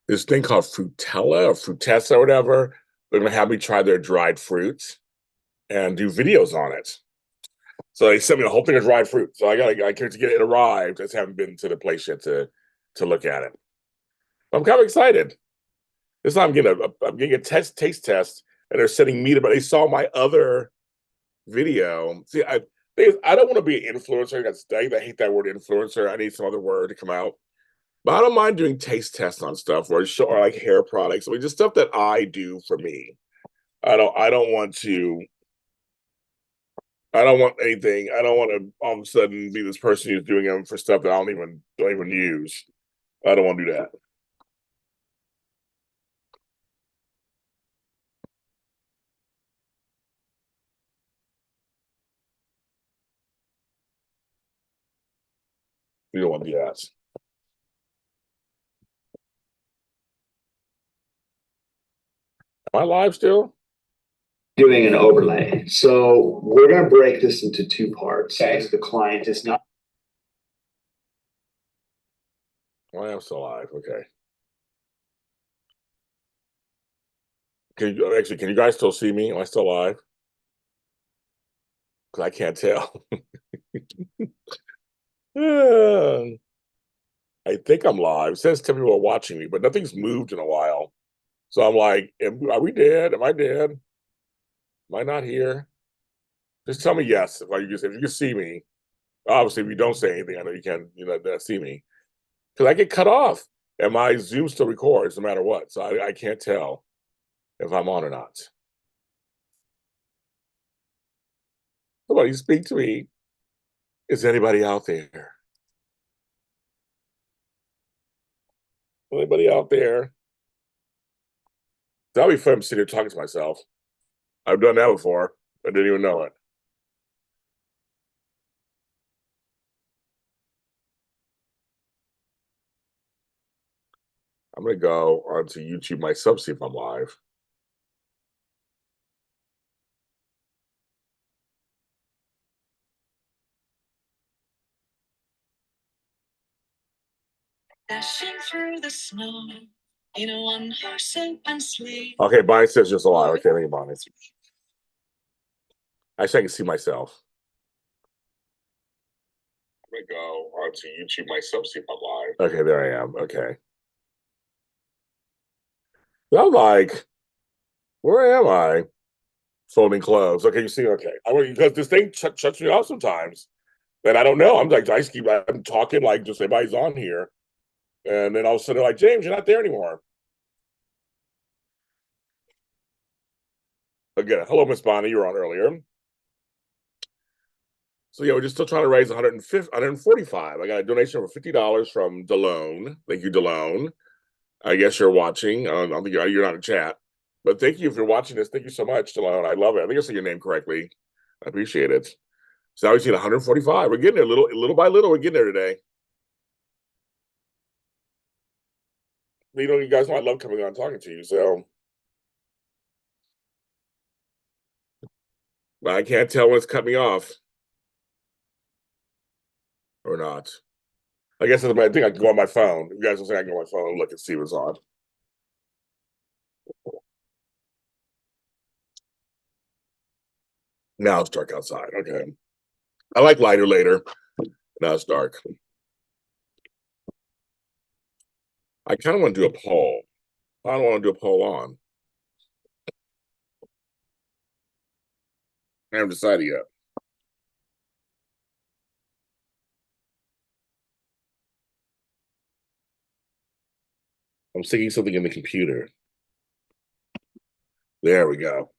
Speaker 1: this thing called Frutella or Frutessa or whatever. They're gonna have me try their dried fruit and do videos on it. So they sent me a whole thing of dried fruit. So I can't get it arrived. I just haven't been to the place yet to look at it. I'm kind of excited. This time I'm getting a taste test, and they're sending me to. But they saw my other video. See, I don't want to be an influencer. I hate that word influencer. I need some other word to come out. But I don't mind doing taste tests on stuff or like hair products. I mean, just stuff that I do for me. I don't want to. I don't want anything. I don't want to all of a sudden be this person who's doing them for stuff that I don't even use. I don't want to do that. We don't want to do that. Am I live still?
Speaker 2: Doing an overlay. So we're going to break this into two parts.
Speaker 1: Okay.
Speaker 2: As the client is not.
Speaker 1: Well, I am still live. Okay. Can you guys still see me? Am I still live? Because I can't tell. I think I'm live. It says 10 people are watching me, but nothing's moved in a while. So I'm like, are we dead? Am I dead? Am I not here? Just tell me yes if you can see me. Obviously, if you don't say anything, I know you can't see me because I get cut off and my Zoom still records no matter what. So I can't tell if I'm on or not. Somebody speak to me. Is anybody out there? Anybody out there? That'll be fun sitting here talking to myself. I've done that before. I didn't even know it. I'm gonna go onto YouTube myself, see if I'm live. Dashing through the snow in a one-horse open sleigh. Okay, Bonnie says just alive. Okay, thank you, Bonnie. Actually, I can see myself. I'm gonna go onto YouTube myself, see if I'm live. Okay, there I am. Okay. I'm like, where am I? Folding clothes. Okay, you see, okay. Because this thing shuts me off sometimes. And I don't know. I'm talking like just everybody's on here. And then all of a sudden, like, James, you're not there anymore. Again, hello, Miss Bonnie. You were on earlier. So yeah, we're just still trying to raise 145. I got a donation of $50 from Delone. Thank you, Delone. I guess you're watching. I don't think you're not in chat, but thank you if you're watching this. Thank you so much, Delone. I love it. I think I said your name correctly. I appreciate it. So now we've seen 145. We're getting there little by little. We're getting there today. You guys know I love coming on and talking to you, so I can't tell when it's cut me off or not. I guess I think I can go on my phone. You guys will say I can go on my phone and look and see what's on. Now it's dark outside. Okay. I like lighter later. Now it's dark. I kind of want to do a poll. I don't want to do a poll on. I haven't decided yet. I'm sticking something in the computer. There we go.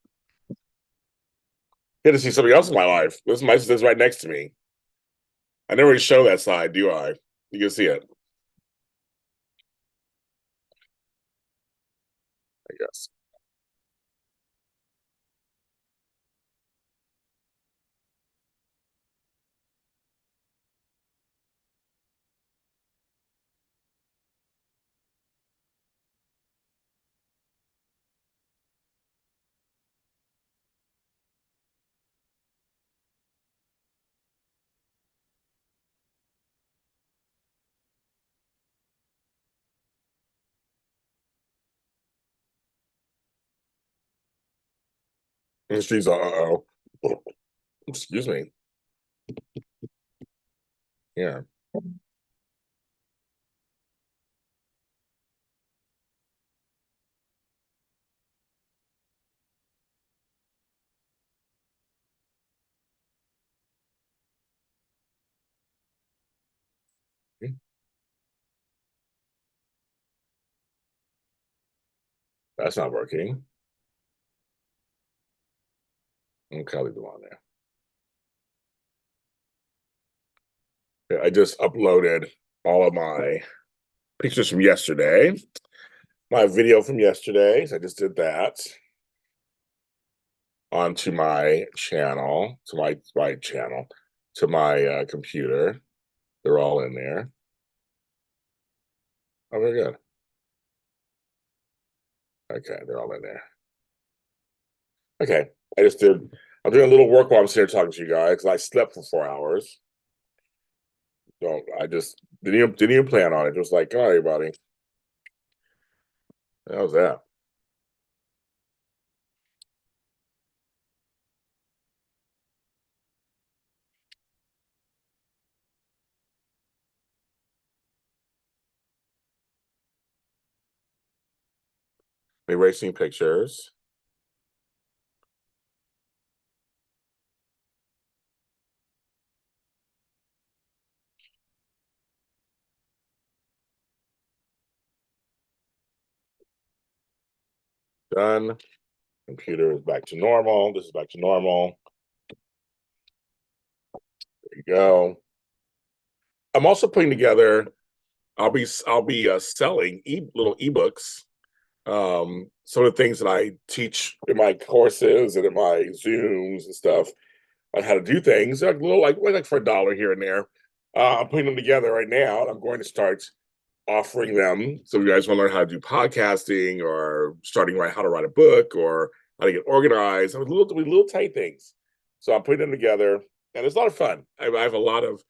Speaker 1: Get to see something else in my life. This is right next to me. I never really show that side, do I? You can see it, I guess. And she's uh-oh. Excuse me. Yeah. That's not working. Okay, I'll leave them on there. Yeah, I just uploaded all of my pictures from yesterday, my video from yesterday. So I just did that onto my channel, to my computer. They're all in there. Oh, very good. Okay, they're all in there. Okay, I just did. I'm doing a little work while I'm sitting here talking to you guys because I slept for 4 hours. So I just didn't even plan on it. Just like, all right, buddy. That was that. Erasing pictures. Done. Computer is back to normal. This is back to normal. There you go. I'm also putting together. I'll be selling little ebooks. Some of the things that I teach in my courses and in my Zooms and stuff on how to do things, like little like for $1 here and there. I'm putting them together right now, and I'm going to start offering them. So if you guys want to learn how to do podcasting or starting how to write a book or how to get organized, little tight things. So I'm putting them together, and it's a lot of fun. I have a lot of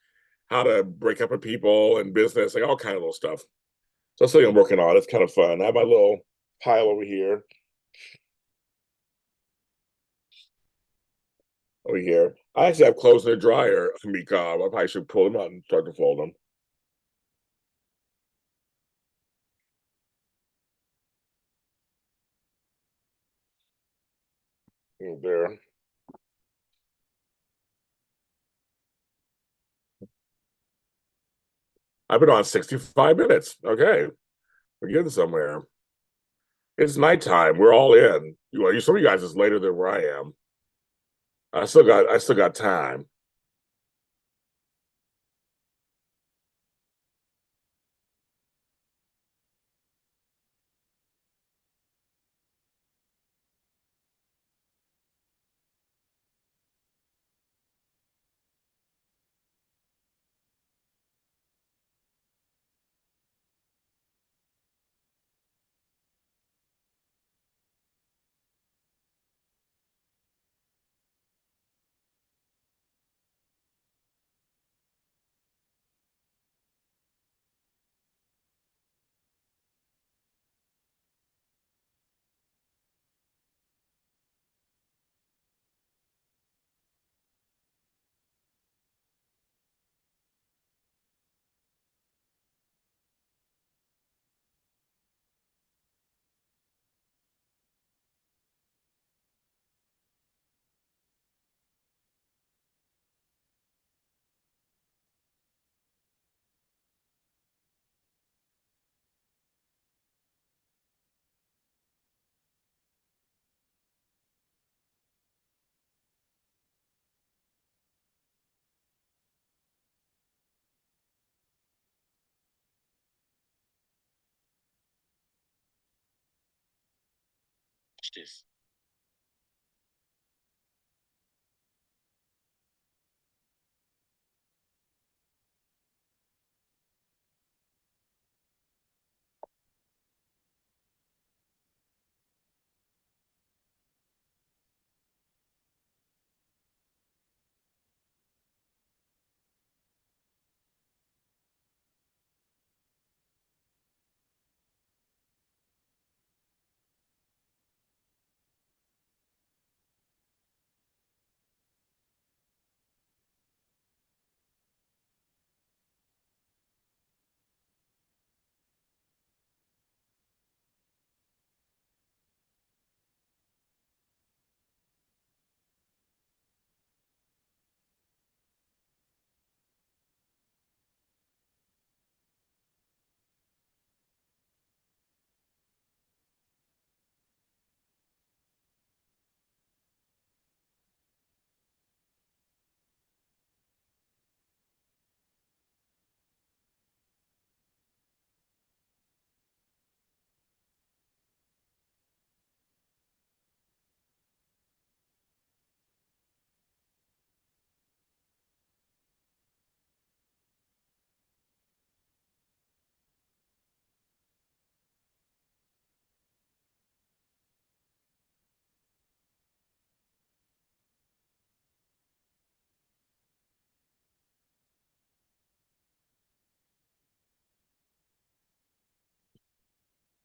Speaker 1: how to break up with people and business, like all kind of little stuff. So that's something I'm working on. It's kind of fun. I have my little pile over here. Over here. I actually have clothes in the dryer, Mika. I probably should pull them out and start to fold them. There. I've been on 65 minutes. Okay. We're getting somewhere. It's nighttime. We're all in. Some of you guys is later than where I am. I still got time. this.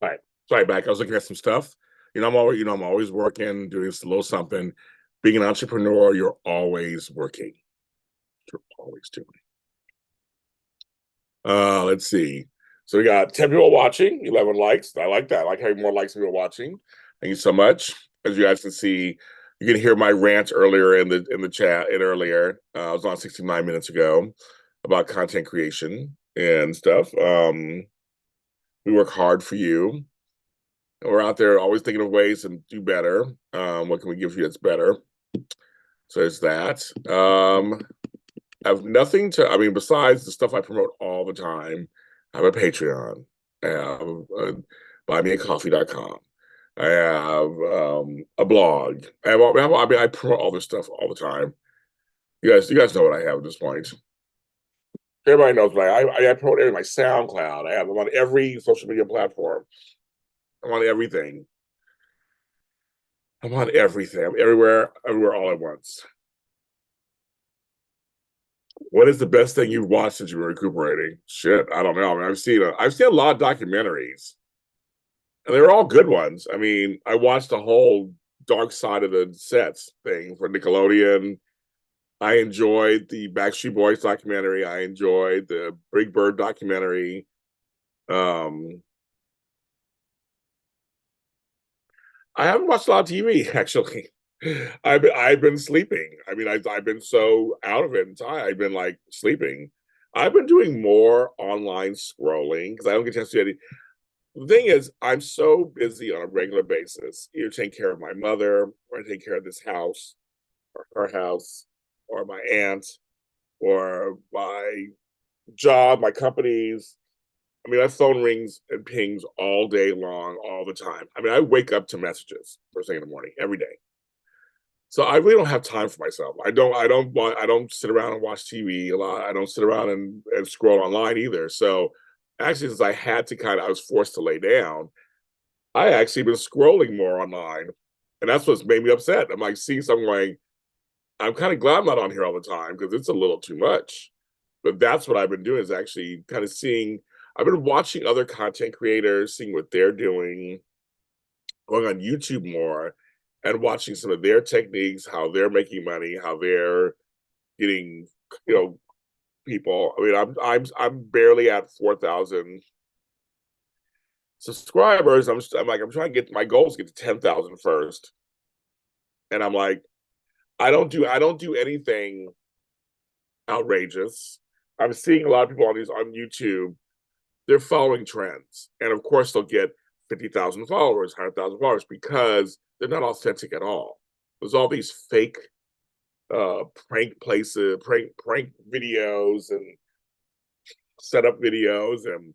Speaker 1: All right. Sorry, back. I was looking at some stuff. I'm always working, doing a little something. Being an entrepreneur, you're always working. You're always doing. Let's see. So we got 10 people watching, 11 likes. I like that. I like having more likes than people watching. Thank you so much. As you guys can see, you can hear my rant earlier in the chat and earlier. I was on 69 minutes ago about content creation and stuff. We work hard for you. We're out there always thinking of ways to do better. What can we give you that's better? So there's that. I have nothing to, besides the stuff I promote all the time. I have a Patreon. I have buymeacoffee.com. I have a blog. I promote all this stuff all the time. You guys know what I have at this point. Everybody knows what I promote everything. My SoundCloud. I'm on every social media platform. I'm on everything. I'm on everything. I'm everywhere all at once. What is the best thing you've watched since you were recuperating? Shit, I don't know. I've seen a lot of documentaries, and they're all good ones. I watched the whole Dark Side of the Sets thing for Nickelodeon. I enjoyed the Backstreet Boys documentary. I enjoyed the Big Bird documentary. I haven't watched a lot of TV actually. I've been sleeping. I've been so out of it and tired. I've been like sleeping. I've been doing more online scrolling because I don't get a chance to do any. The thing is, I'm so busy on a regular basis, either taking care of my mother or taking care of this house or her house or my aunt or my job, my companies. My phone rings and pings all day long, all the time. I wake up to messages first thing in the morning, every day. So I really don't have time for myself. I don't sit around and watch TV a lot. I don't sit around and scroll online either. So actually, since I was forced to lay down, I actually been scrolling more online. And that's what's made me upset. I'm like seeing something like, I'm kind of glad I'm not on here all the time because it's a little too much. But that's what I've been doing is actually kind of seeing, I've been watching other content creators, seeing what they're doing, going on YouTube more and watching some of their techniques, how they're making money, how they're getting, people. I'm barely at 4,000 subscribers. I'm trying to get my goal is get to 10,000 first. And I'm like, I don't do anything outrageous. I'm seeing a lot of people on YouTube, they're following trends. And of course they'll get 50,000 followers, 100,000 followers because they're not authentic at all. There's all these fake prank places, prank videos and setup videos. And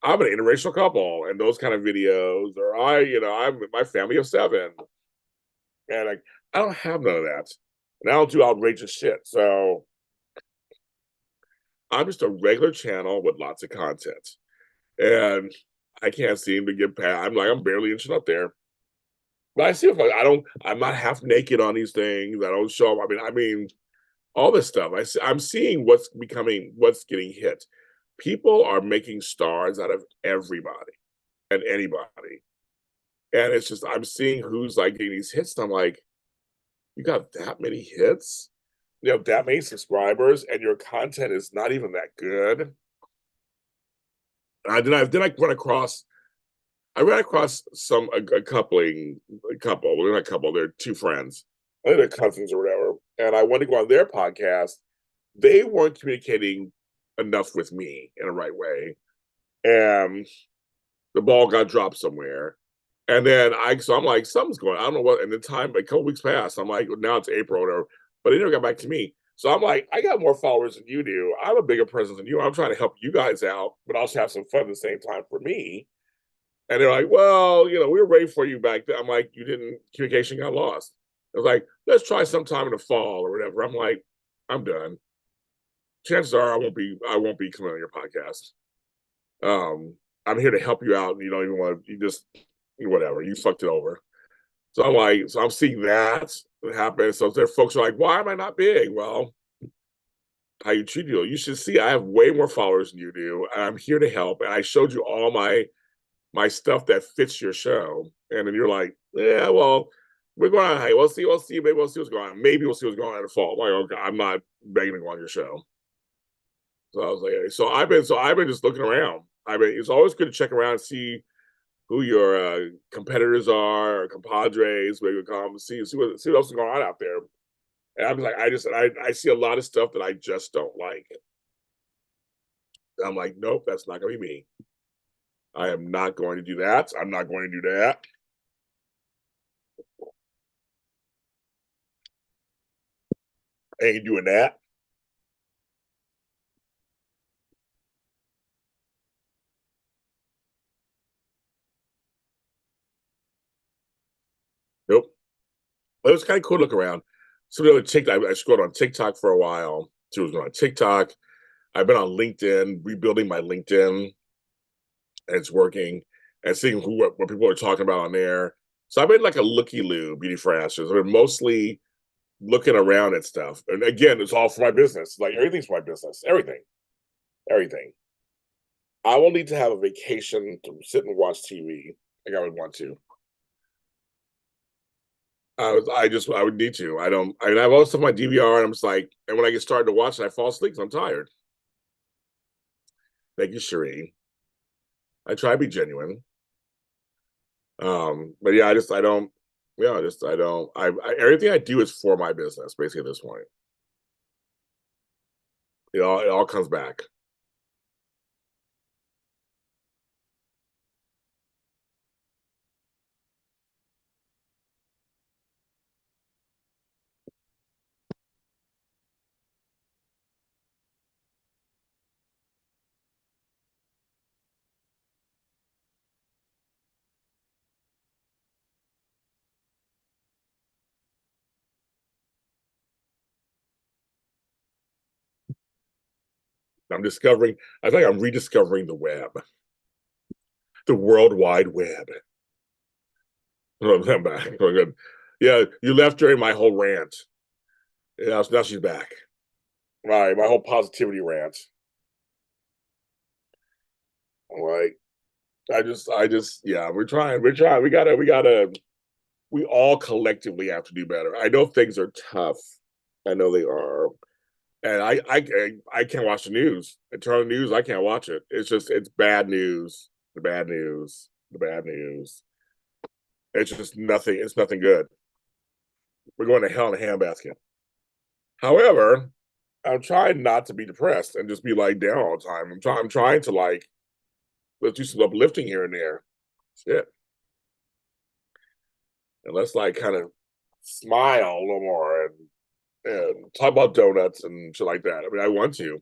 Speaker 1: I'm an interracial couple and those kind of videos, or I'm my family of 7. And I don't have none of that. And I don't do outrageous shit. So I'm just a regular channel with lots of content. And I can't seem to get past. I'm barely inching up there. But I see if I'm not half naked on these things. I don't show up. I mean, all this stuff. I'm seeing what's getting hit. People are making stars out of everybody and anybody. And it's just I'm seeing who's like getting these hits. And I'm like, you got that many hits? You have that many subscribers and your content is not even that good. Then I run across a couple. Well, they're not a couple. They're two friends. I think they're cousins or whatever. And I went to go on their podcast. They weren't communicating enough with me in a right way, and the ball got dropped somewhere. And then I'm like, something's going. I don't know what. And the time, a couple weeks passed. I'm like, now it's April or whatever, but they never got back to me. So I'm like, I got more followers than you do. I'm a bigger presence than you. I'm trying to help you guys out, but also have some fun at the same time for me. And they're like, well, we were ready for you back then. I'm like, you didn't, communication got lost. I was like, let's try sometime in the fall or whatever. I'm like, I'm done. Chances are I won't be coming on your podcast. I'm here to help you out. And you don't even want to, you just, whatever, you fucked it over. So I'm seeing that happen. So there folks are like, why am I not big? Well, how you treat you. You should see I have way more followers than you do. And I'm here to help. And I showed you all my stuff that fits your show. And then you're like, yeah, well, we're going on. Hey, maybe we'll see what's going on. Maybe we'll see what's going on in the fall. I'm like, okay, I'm not begging to go on your show. So I was like, hey. So I've been just looking around. It's always good to check around and see who your competitors are or compadres, where you come see what else is going on out there. And I'm like, I see a lot of stuff that I just don't like. I'm like, nope, that's not gonna be me. I am not going to do that. I'm not going to do that. I ain't doing that. Nope. But it was kind of cool to look around. Some other TikTok. I scrolled on TikTok for a while. See what was going on TikTok. I've been on LinkedIn, rebuilding my LinkedIn, and it's working. And seeing what people are talking about on there. So I've been like a looky loo beauty for ashes. I've been mostly looking around at stuff. And again, it's all for my business. Like everything's for my business. Everything. I will need to have a vacation to sit and watch TV. Like I would want to. I would need to. I don't. I have also my DVR, and I'm just like, and when I get started to watch it, I fall asleep because I'm tired. Thank you, Sheree. I try to be genuine. But yeah, I don't. Yeah, I don't. Everything I do is for my business, basically at this point. It all comes back. I'm discovering. I think I'm rediscovering the web, the World Wide Web. I'm back. Oh, good. Yeah, you left during my whole rant. Yeah, now she's back. My whole positivity rant. I'm like, yeah, we're trying. We all collectively have to do better. I know things are tough. I know they are. And I can't watch the news. I turn on the news, I can't watch it. It's bad news. The bad news. The bad news. It's just nothing. It's nothing good. We're going to hell in a handbasket. However, I'm trying not to be depressed and just be like down all the time. I'm trying to like let's do some uplifting here and there. Shit. And let's like kind of smile a little more and talk about donuts and shit like that. I mean, I want to,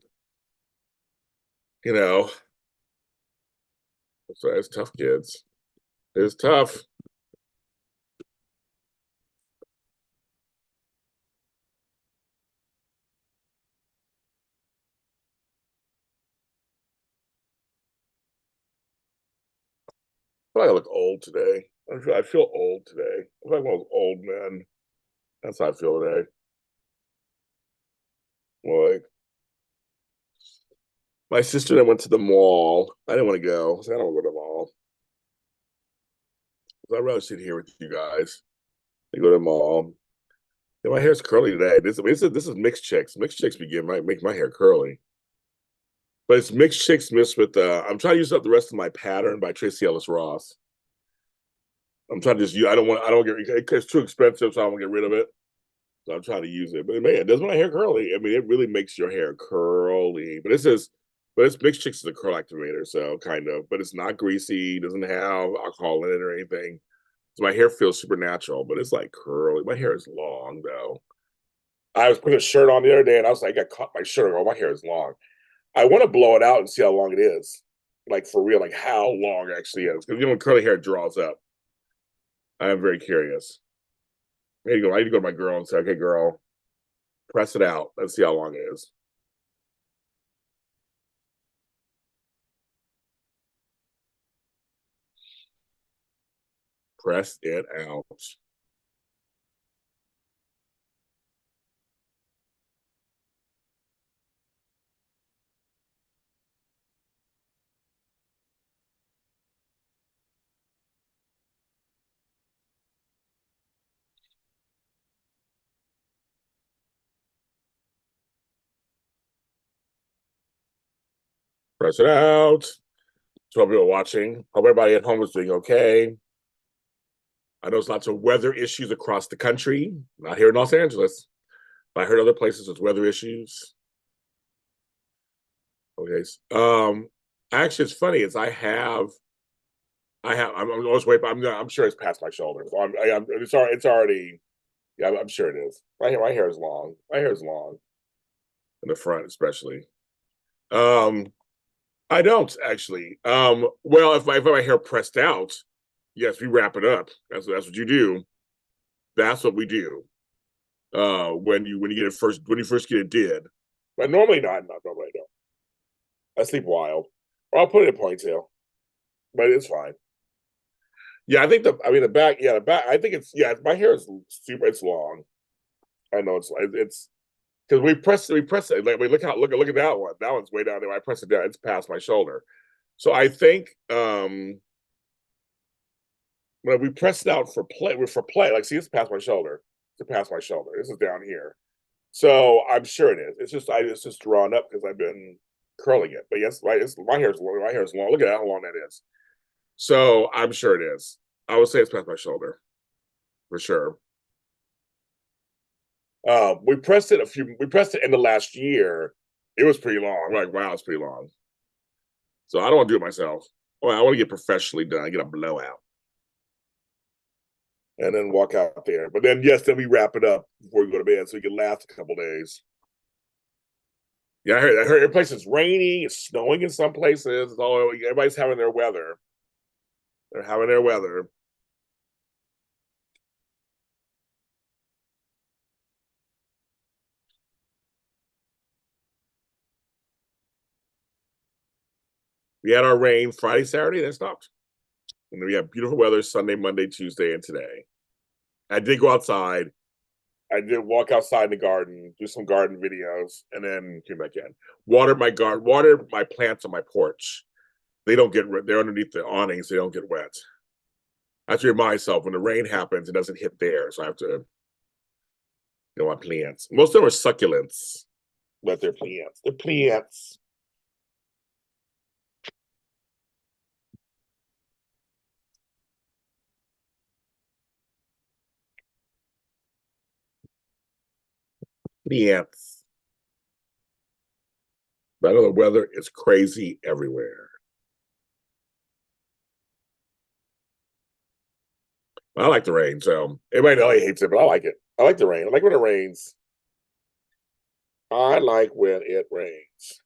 Speaker 1: you know. So it's tough, kids. It's tough. feel like I look old today. I feel old today. I feel like one of those old men. That's how I feel today. Like my sister and I went to the mall. I didn't want to go. I don't want to go to the mall. So I'd rather sit here with you guys than go to the mall. Yeah, my hair's curly today. This is mixed chicks. Mixed chicks make my hair curly. But it's mixed chicks mixed with I'm trying to use up the rest of my pattern by Tracy Ellis Ross. I'm trying to just I don't get it's too expensive, so I don't get rid of it. So I'm trying to use it. But man, it does my hair curly. I mean, it really makes your hair curly. But it's mixed chicks is a curl activator, so kind of, but it's not greasy, doesn't have alcohol in it or anything. So my hair feels super natural, but it's like curly. My hair is long though. I was putting a shirt on the other day and I was like, I caught my shirt. Oh, my hair is long. I want to blow it out and see how long it is. Like for real, like how long it actually is. Because curly hair draws up. I am very curious. I need to go to my girl and say, okay, girl, press it out. Let's see how long it is. Press it out. Press it out. So hope you're watching. Hope everybody at home is doing okay. I know there's lots of weather issues across the country. Not here in Los Angeles. I heard other places with weather issues. Okay. Actually, it's funny. I'm always wait, but I'm sure it's past my shoulder. So it's already. Yeah, I'm sure it is. My hair is long. My hair is long in the front, especially. Um, I don't actually. Well, if my hair pressed out, yes, we wrap it up. That's what you do. That's what we do. When you get it first when you first get it did. But normally not normally I don't. I sleep wild. Or I'll put it in a ponytail. But it's fine. Yeah, the back, yeah, the back I think it's yeah, my hair is super it's long. I know it's because we press it like we look at that one. That one's way down there. I press it down, it's past my shoulder. So I think when we press it out for play, like see, it's past my shoulder. It's past my shoulder. This is down here. So I'm sure it is. It's just drawn up because I've been curling it. But yes, right, my hair is long. My hair is long. Look at how long that is. So I'm sure it is. I would say it's past my shoulder for sure. We pressed it in the last year. It was pretty long. I'm like, wow, it's pretty long. So I don't want to do it myself. Well, I want to get professionally done. I get a blowout and then walk out there. But then yes, then we wrap it up before we go to bed so we can last a couple days. Yeah, I heard every place is raining, it's snowing in some places. It's all everybody's having their weather. They're having their weather. We had our rain Friday, Saturday, then stopped. And then we had beautiful weather Sunday, Monday, Tuesday, and today. I did go outside. I did walk outside in the garden, do some garden videos, and then came back in. Watered my plants on my porch. They don't get they're underneath the awnings, they don't get wet. I have to remind myself when the rain happens, it doesn't hit there. So I have to my plants. Most of them are succulents, but they're plants. They're plants. Plants. But I know the weather is crazy everywhere. I like the rain, so everybody in LA hates it, but I like it. I like the rain. I like when it rains. I like when it rains.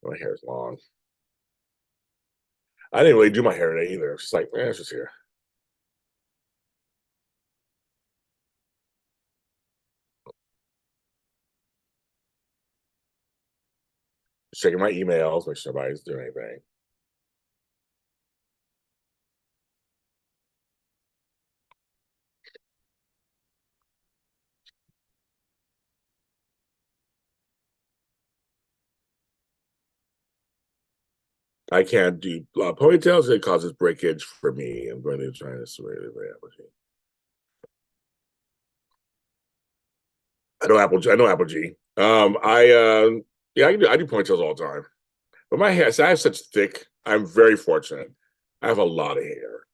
Speaker 1: My hair is long. I didn't really do my hair today either. It's just like, man, it's just here. checking my emails, make sure nobody's doing anything. I can't do ponytails. It causes breakage for me. I'm going to try this way. I know Apple. I know Apple G. Yeah, I do ponytails all the time. But my hair, so I have such thick. I'm very fortunate. I have a lot of hair.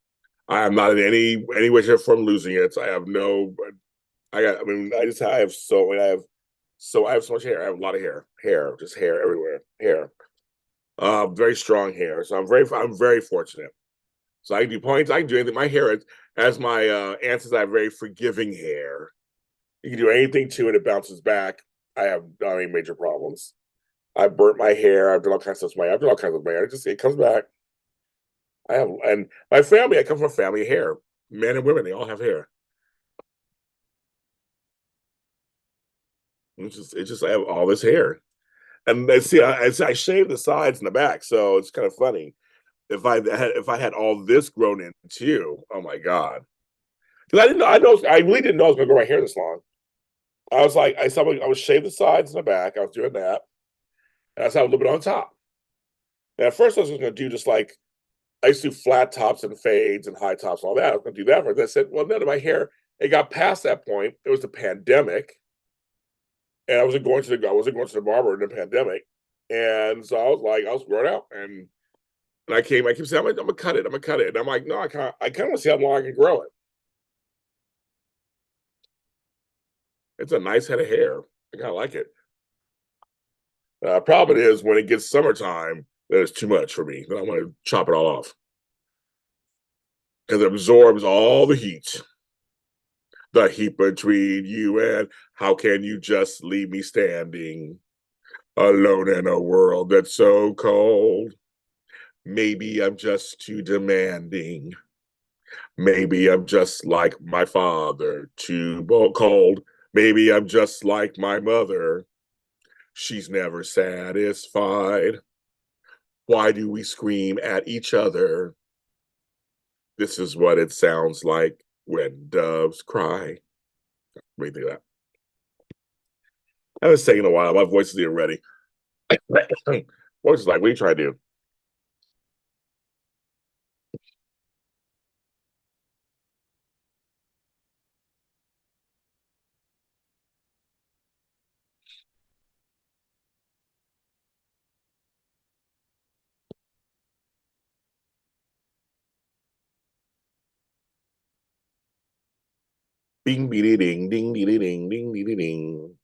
Speaker 1: I am not in any way, shape, or form losing it. I have no. I got. I mean, I just I have so. I have so much hair. I have a lot of hair, just hair everywhere. Hair. Very strong hair. So I'm very fortunate. So I can do points. I can do anything. My hair, as my aunt says, I have very forgiving hair. You can do anything to it, it bounces back. I have not any major problems. I burnt my hair. I've done all kinds of stuff. I've done all kinds of my hair. It comes back. I have, and my family. I come from a family of hair. Men and women, they all have hair. It's just I have all this hair, and I shave the sides and the back, so it's kind of funny. If I had all this grown in too, oh my god! Because I really didn't know I was going to grow my hair this long. I was like, I was shave the sides and the back. I was doing that, and I saw a little bit on top. And at first, I was going to do just like I used to do flat tops and fades and high tops, and all that. I was going to do that first. I said, well, none of my hair. It got past that point. It was the pandemic, and I wasn't going to the barber in the pandemic, and so I was growing out, and I keep saying, I'm gonna cut it, I'm gonna cut it, and I'm like, no, I can't. I kind of want to see how long I can grow it. It's a nice head of hair. I kind of like it. Problem is when it gets summertime, then it's too much for me. Then I want to chop it all off because it absorbs all the heat between you and how can you just leave me standing alone in a world that's so cold? Maybe I'm just too demanding. Maybe I'm just like my father, too cold. Maybe I'm just like my mother. She's never satisfied. Why do we scream at each other? This is what it sounds like when doves cry. What do you think of that? I haven't sang in a while. My voice is even ready. Voice is like, what are you trying to do? Ding, ding, ding, ding, ding, ding, ding, ding, ding.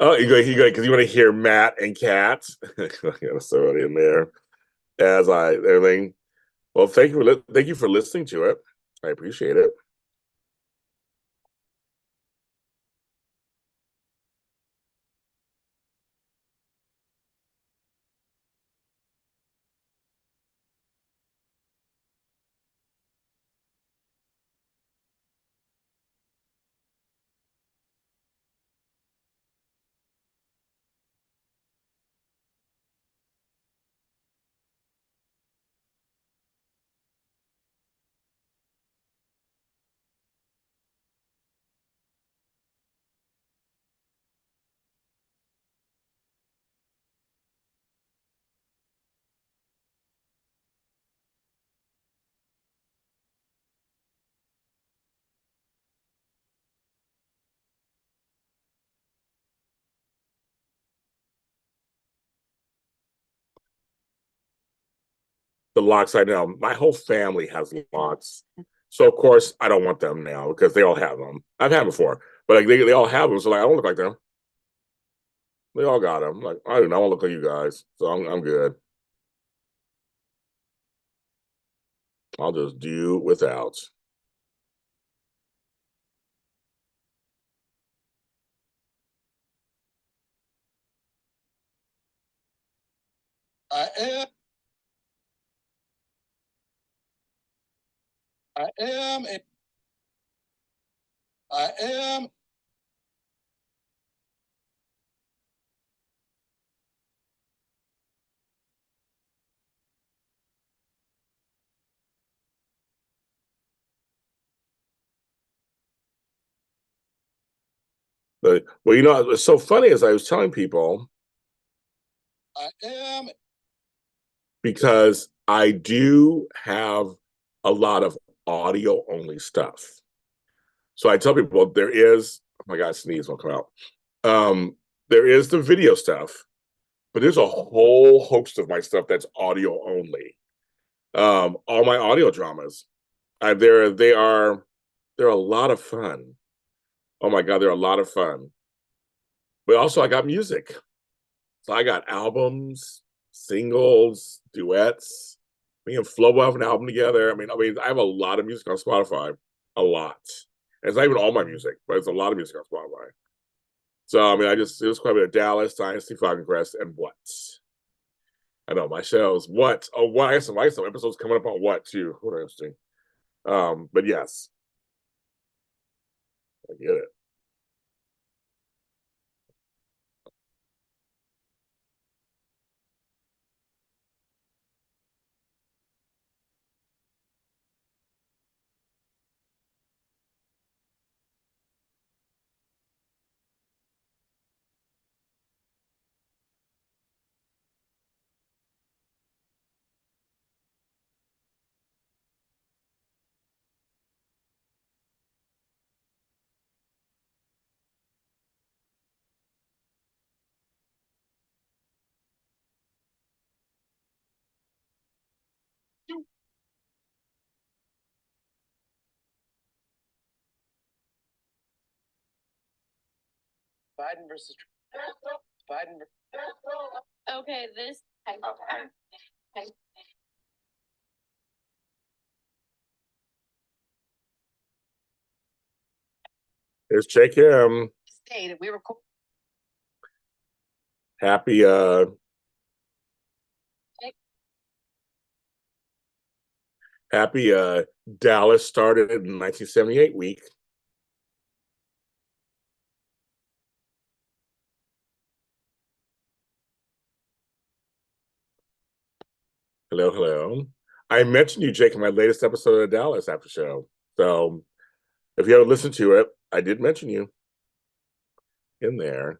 Speaker 1: Oh, you go, because you want to hear Matt and Kat. I gotta throw it in there as I everything. Well, thank you for listening to it. I appreciate it. The locks I know, my whole family has locks, so of course I don't want them now because they all have them. I've had them before, but like they all have them, so like I don't look like them. They all got them. Like I don't know, I don't look like you guys, so I'm good. I'll just do without. I am. I am. I am Well, you know, what's so funny is I was telling people
Speaker 3: I am.
Speaker 1: because I do have a lot of audio only stuff. So I tell people there is, oh my God, sneeze will come out. There is the video stuff, but there's a whole host of my stuff that's audio only. All my audio dramas, they're a lot of fun. Oh my God, they're a lot of fun. But also I got music. So I got albums, singles, duets. Me and Flo have an album together. I mean, I have a lot of music on Spotify. A lot. And it's not even all my music, but it's a lot of music on Spotify. So I mean, it was quite a bit of Dallas, Dynasty, Falcon Crest, and what? I know my shows. What? Oh, what? I have some episodes coming up on what too. What interesting. But yes, I get it.
Speaker 3: Biden versus Biden.
Speaker 4: Okay, this. Okay.
Speaker 1: There's Jake M.
Speaker 3: Stayed. We were
Speaker 1: Happy happy Dallas started in 1978 week. Hello, hello. I mentioned you, Jake, in my latest episode of the Dallas After Show. So if you haven't listened to it, I did mention you in there.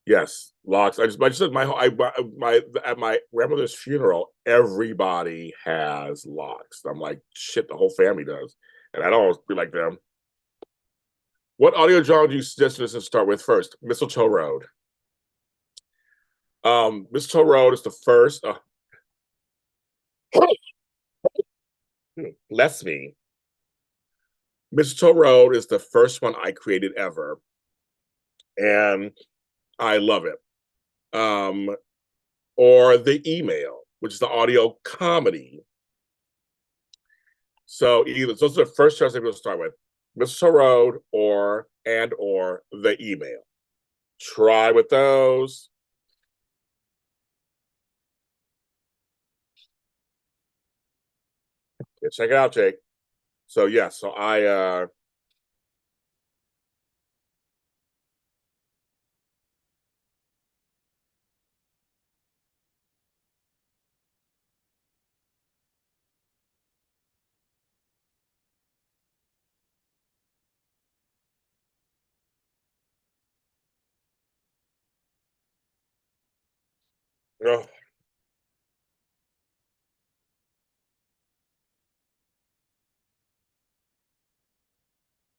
Speaker 1: Yes, locks. I just said at my grandmother's funeral, everybody has locks. I'm like, shit, the whole family does, and I don't always be like them. What audio genre do you suggest us to start with first? Mistletoe Road. Mistletoe Road is the first. Bless me. Mistletoe Road is the first one I created ever, and I love it. Or the email, which is the audio comedy. So either those are the first choice I'm going to start with: Mistletoe Road or the email. Try with those. Yeah, check it out, Jake. So yeah, so I oh,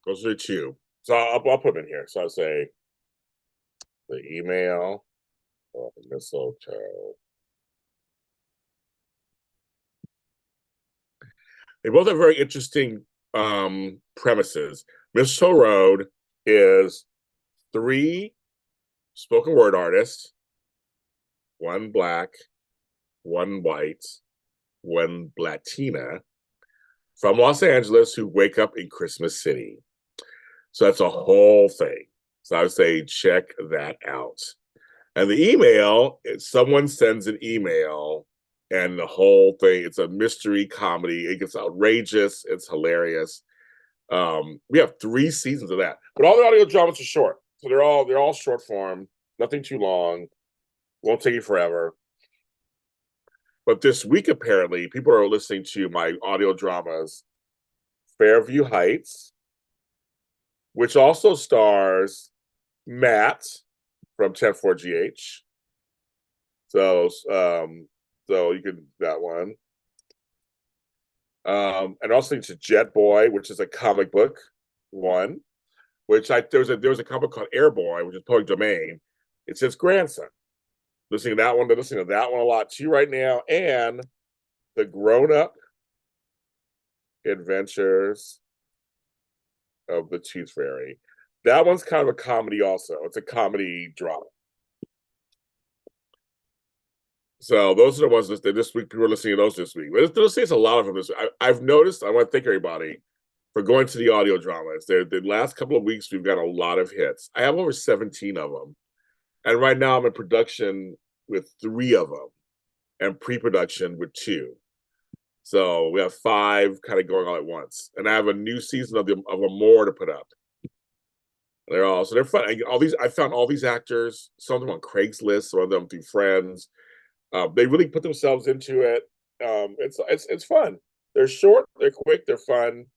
Speaker 1: those are two. So I'll put them in here. So I'll say the email or the mistletoe. They both have very interesting premises. Mistletoe Road is three spoken word artists, one black, one white, one Latina from Los Angeles who wake up in Christmas City. So that's a whole thing. So I would say check that out. And the email, someone sends an email and the whole thing, it's a mystery comedy. It gets outrageous. It's hilarious. We have 3 seasons of that. But all the audio dramas are short. So they're all short form, nothing too long. Won't take you forever. But this week, apparently, people are listening to my audio dramas Fairview Heights, which also stars Matt from 104GH. So you could that one. And also to Jet Boy, which is a comic book one, which there was a comic called Airboy, which is public domain. It's his grandson. Listening to that one, they're listening to that one a lot too right now, and the grown-up adventures of the Tooth Fairy. That one's kind of a comedy also. It's a comedy drama. So those are the ones that this week people are listening to those this week. But there's a lot of them this week. I've noticed, I want to thank everybody for going to the audio dramas. The last couple of weeks, we've got a lot of hits. I have over 17 of them. And right now I'm in production with 3 of them and pre-production with 2. So we have 5 kind of going all at once. And I have a new season of them more to put up. They're fun. I found all these actors, some of them on Craigslist, some of them through friends. They really put themselves into it. It's fun. They're short, they're quick, they're fun.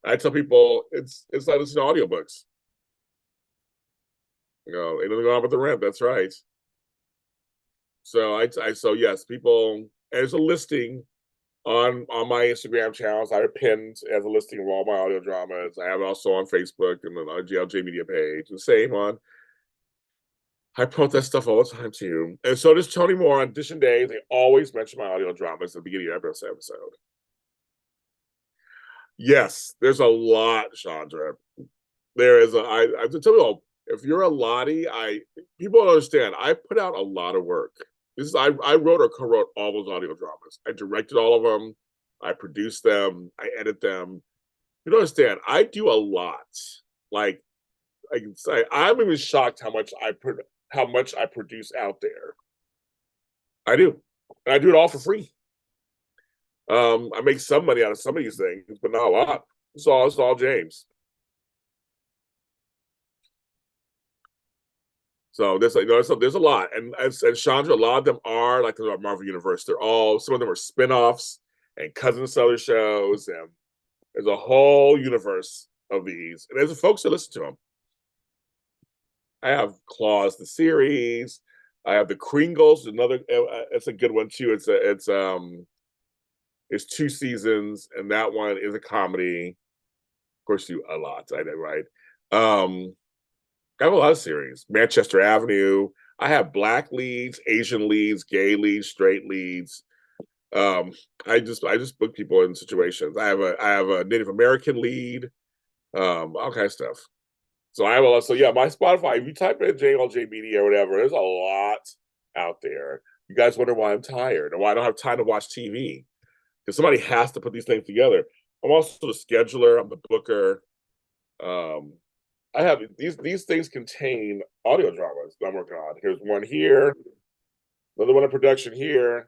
Speaker 1: I tell people it's like listening to audiobooks. Ain't nothing wrong with the rent. That's right. So so yes, people. And there's a listing on my Instagram channels. I have pinned as a listing of all my audio dramas. I have it also on Facebook and then on JLJ media page. The same on. I promote that stuff all the time too. And so does Tony Moore on Audition Day. They always mention my audio dramas at the beginning of every episode. Yes, there's a lot, Chandra. There is I tell you all, if you're a Lottie, people don't understand. I put out a lot of work. I wrote or co-wrote all those audio dramas. I directed all of them. I produced them. I edit them. You don't understand. I do a lot. Like I can say, I'm even shocked how much I produce out there. I do. And I do it all for free. I make some money out of some of these things, but not a lot. It's all James. So there's a lot, and Chandra, a lot of them are like the Marvel Universe. Some of them are spinoffs and cousins to other shows, and there's a whole universe of these. And there's folks that listen to them. I have Claws the series. I have the Kringles, another. It's a good one too. It's 2 seasons, and that one is a comedy. Of course, do a lot. I know, right? I have a lot of series. Manchester Avenue. I have Black leads, Asian leads, gay leads, straight leads. I just book people in situations. I have a Native American lead, all kinds of stuff. So I have a lot. So yeah, my Spotify. If you type in JLJ Media or whatever, there's a lot out there. You guys wonder why I'm tired and why I don't have time to watch TV, because somebody has to put these things together. I'm also the scheduler. I'm the booker. I have these things contain audio dramas that I'm working on. Here's one here, another one in production here,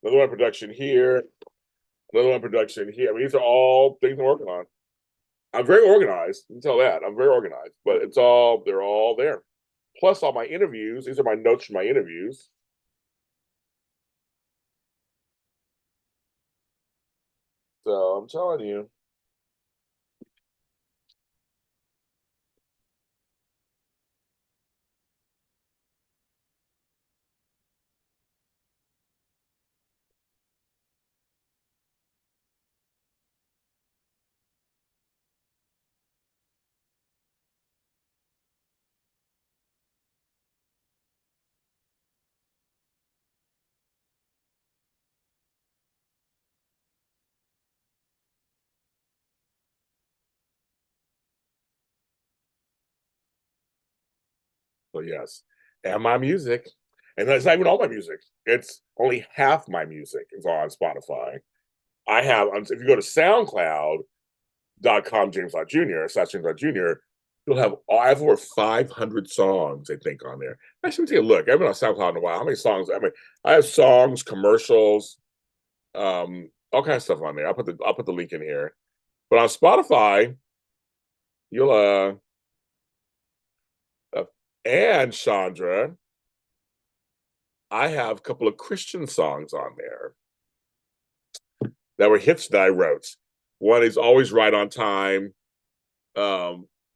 Speaker 1: another one in production here, another one in production here. I mean, these are all things I'm working on. I'm very organized. You can tell that. I'm very organized, but they're all there. Plus all my interviews. These are my notes from my interviews. So I'm telling you. So yes, and my music, and that's not even all my music. It's only half my music is on Spotify. I have, if you go to SoundCloud.com, James.Jr. I have over 500 songs, I think, on there. Actually, take a look. I haven't been on SoundCloud in a while. How many songs? I have songs, commercials, all kinds of stuff on there. I'll put the link in here. But on Spotify, you'll and Chandra, I have a couple of Christian songs on there that were hits that I wrote. One is Always Right on Time.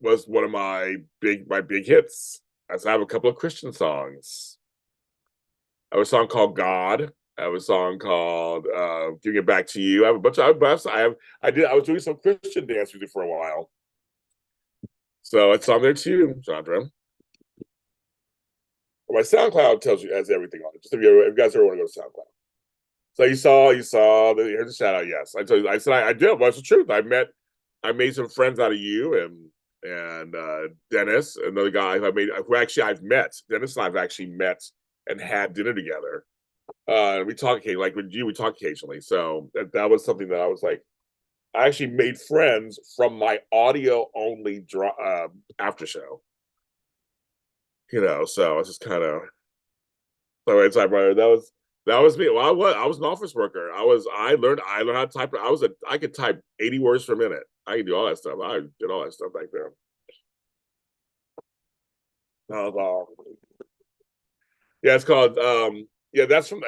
Speaker 1: was one of my big hits. I have a couple of Christian songs. I have a song called God. I have a song called Giving It Back to You. I have a bunch of I was doing some Christian dance music for a while. So it's on there too, Chandra. My SoundCloud tells you has everything on it. Just if you guys ever want to go to SoundCloud. So here's a shout out. Yes, I told you. I said I did. Well, it's the truth. I made some friends out of you and Dennis, another guy I've met. Dennis and I've actually met and had dinner together. We talk occasionally, like with you, we talk occasionally. So that was something that I was like, I actually made friends from my audio only after show. So it's just kind of so it's like, brother, that was me. Well, I was an office worker. I learned how to type. I could type 80 words per minute. I could do all that stuff. I did all that stuff back there. Yeah, it's called that's from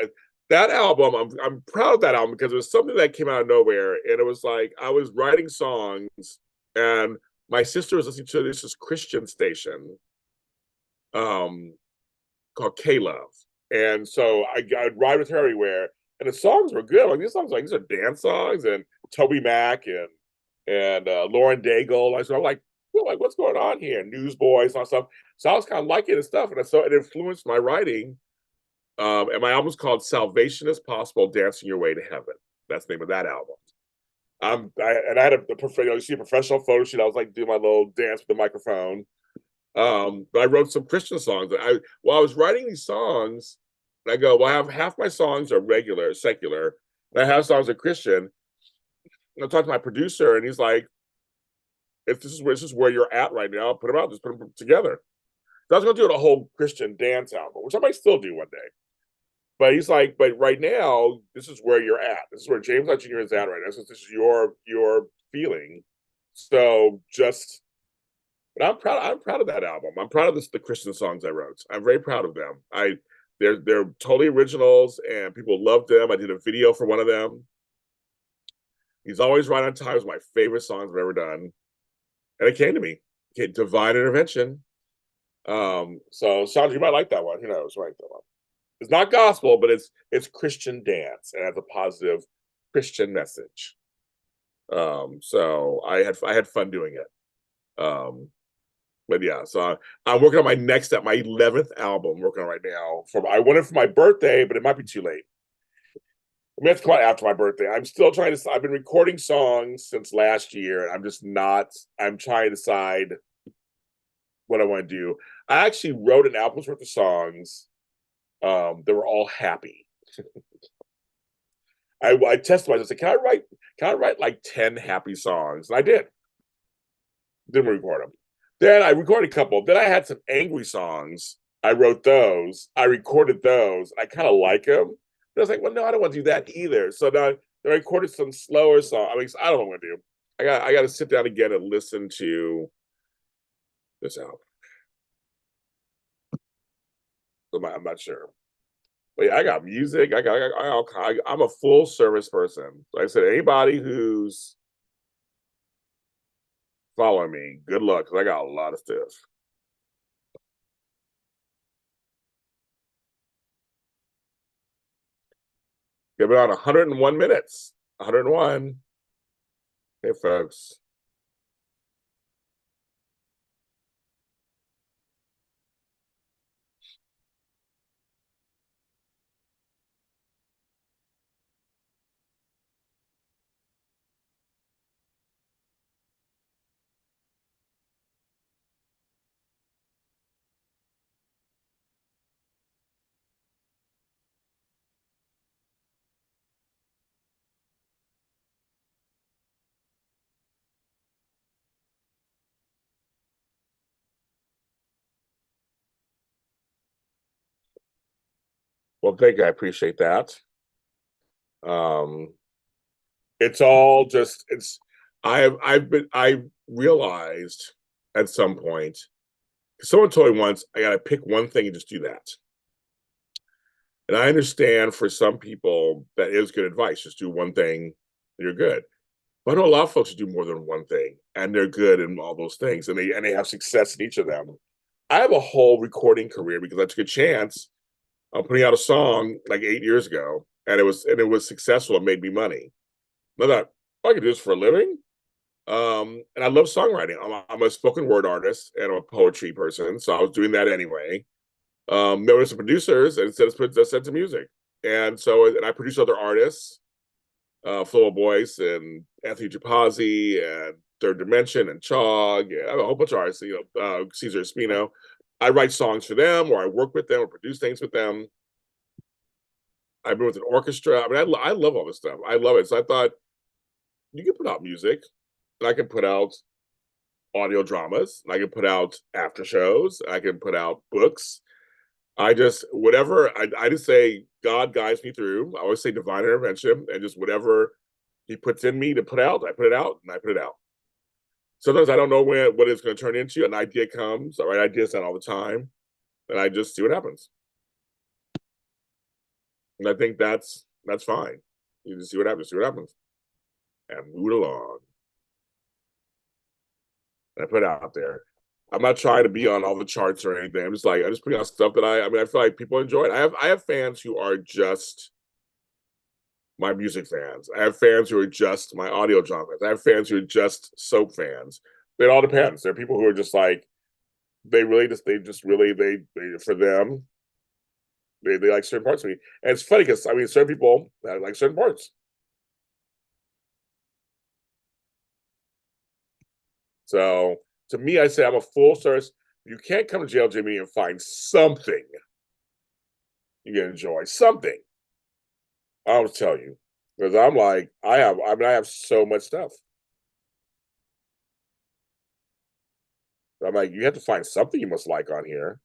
Speaker 1: that album. I'm proud of that album because it was something that came out of nowhere, and it was like I was writing songs, and my sister was listening to this Christian station, called K Love, and so I'd ride with her everywhere, and the songs were good. Like these are dance songs, and Toby Mac and Lauren Daigle. I'm like, what's going on here? Newsboys and stuff. So I was kind of liking the stuff, and so it influenced my writing. And my album's called "Salvation Is Possible: Dancing Your Way to Heaven." That's the name of that album. I had a professional photo shoot. I was like doing my little dance with the microphone. But I wrote some Christian songs. While I was writing these songs, I go, well, I have half my songs are regular, secular, and I have songs are Christian. And I talked to my producer, and he's like, "If this is where you're at right now, put them out. Just put them together." So I was going to do a whole Christian dance album, which I might still do one day. But he's like, but right now, this is where you're at. This is where James Jr. is at right now. So this is your feeling. So but I'm proud of that album. I'm proud of the Christian songs I wrote. I'm very proud of them. They're totally originals and people love them. I did a video for one of them. He's Always Right on Time is my favorite songs I've ever done. And it came to me. Okay, Divine Intervention. So Sandra, you might like that one. Who knows? Right, that one. It's not gospel, but it's Christian dance and has a positive Christian message. So I had fun doing it. But yeah, so I'm working on my 11th album. I'm working on right now. I want it for my birthday, but it might be too late. I mean, it's quite after my birthday. I'm still trying to. I've been recording songs since last year, and I'm just not. I'm trying to decide what I want to do. I actually wrote an album's worth of songs. They were all happy. I tested myself. I said, can I write like 10 happy songs? And I did. Didn't record them. Then I recorded a couple. Then I had some angry songs. I wrote those. I recorded those. I kind of like them. But I was like, well, no, I don't want to do that either. So now I recorded some slower songs. I mean, I don't know what to do. I got to sit down again and listen to this album. So I'm not sure. But yeah, I got music. I'm a full service person. Like I said, anybody who's following me, good luck, because I got a lot of stuff. Give it on 101 minutes. 101. Hey, folks. Well, thank you. I appreciate that. It's all just I realized at some point, someone told me once, I gotta pick one thing and just do that. And I understand for some people that is good advice. Just do one thing, you're good. But I know a lot of folks who do more than one thing, and they're good in all those things, and they have success in each of them. I have a whole recording career because I took a chance on putting out a song like 8 years ago, and it was successful. It made me money. I thought, I can do this for a living. And I love songwriting. I'm a spoken word artist and I'm a poetry person, so I was doing that anyway. There were some producers and said let's set to music, and so and I produced other artists, Flo Boyce and Anthony Japazzi and Third Dimension and Chog, and a whole bunch of artists. Caesar Espino. I write songs for them, or I work with them, or produce things with them. I've been with an orchestra. I mean, I love all this stuff. I love it. So I thought you can put out music, and I can put out audio dramas, and I can put out after shows, I can put out books. I just whatever I just say God guides me through. I always say divine intervention, and just whatever He puts in me to put out, I put it out, and I put it out. Sometimes I don't know what it's going to turn into. An idea comes, all right, ideas not all the time, and I just see what happens. And I think that's fine. You just see what happens, and move it along. And I put it out there. I'm not trying to be on all the charts or anything. I'm just putting out stuff that I mean, I feel like people enjoy it. I have fans who are just my music fans. I have fans who are just my audio dramas. I have fans who are just soap fans. It all depends. There are people who are just like they for them they like certain parts of me. And it's funny because I mean certain people like certain parts. So to me, I say I'm a full service. You can't come to JLJ Media and find something you can enjoy. Something. I'll tell you. Because I'm like, I have so much stuff. I'm like, you have to find something you must like on here.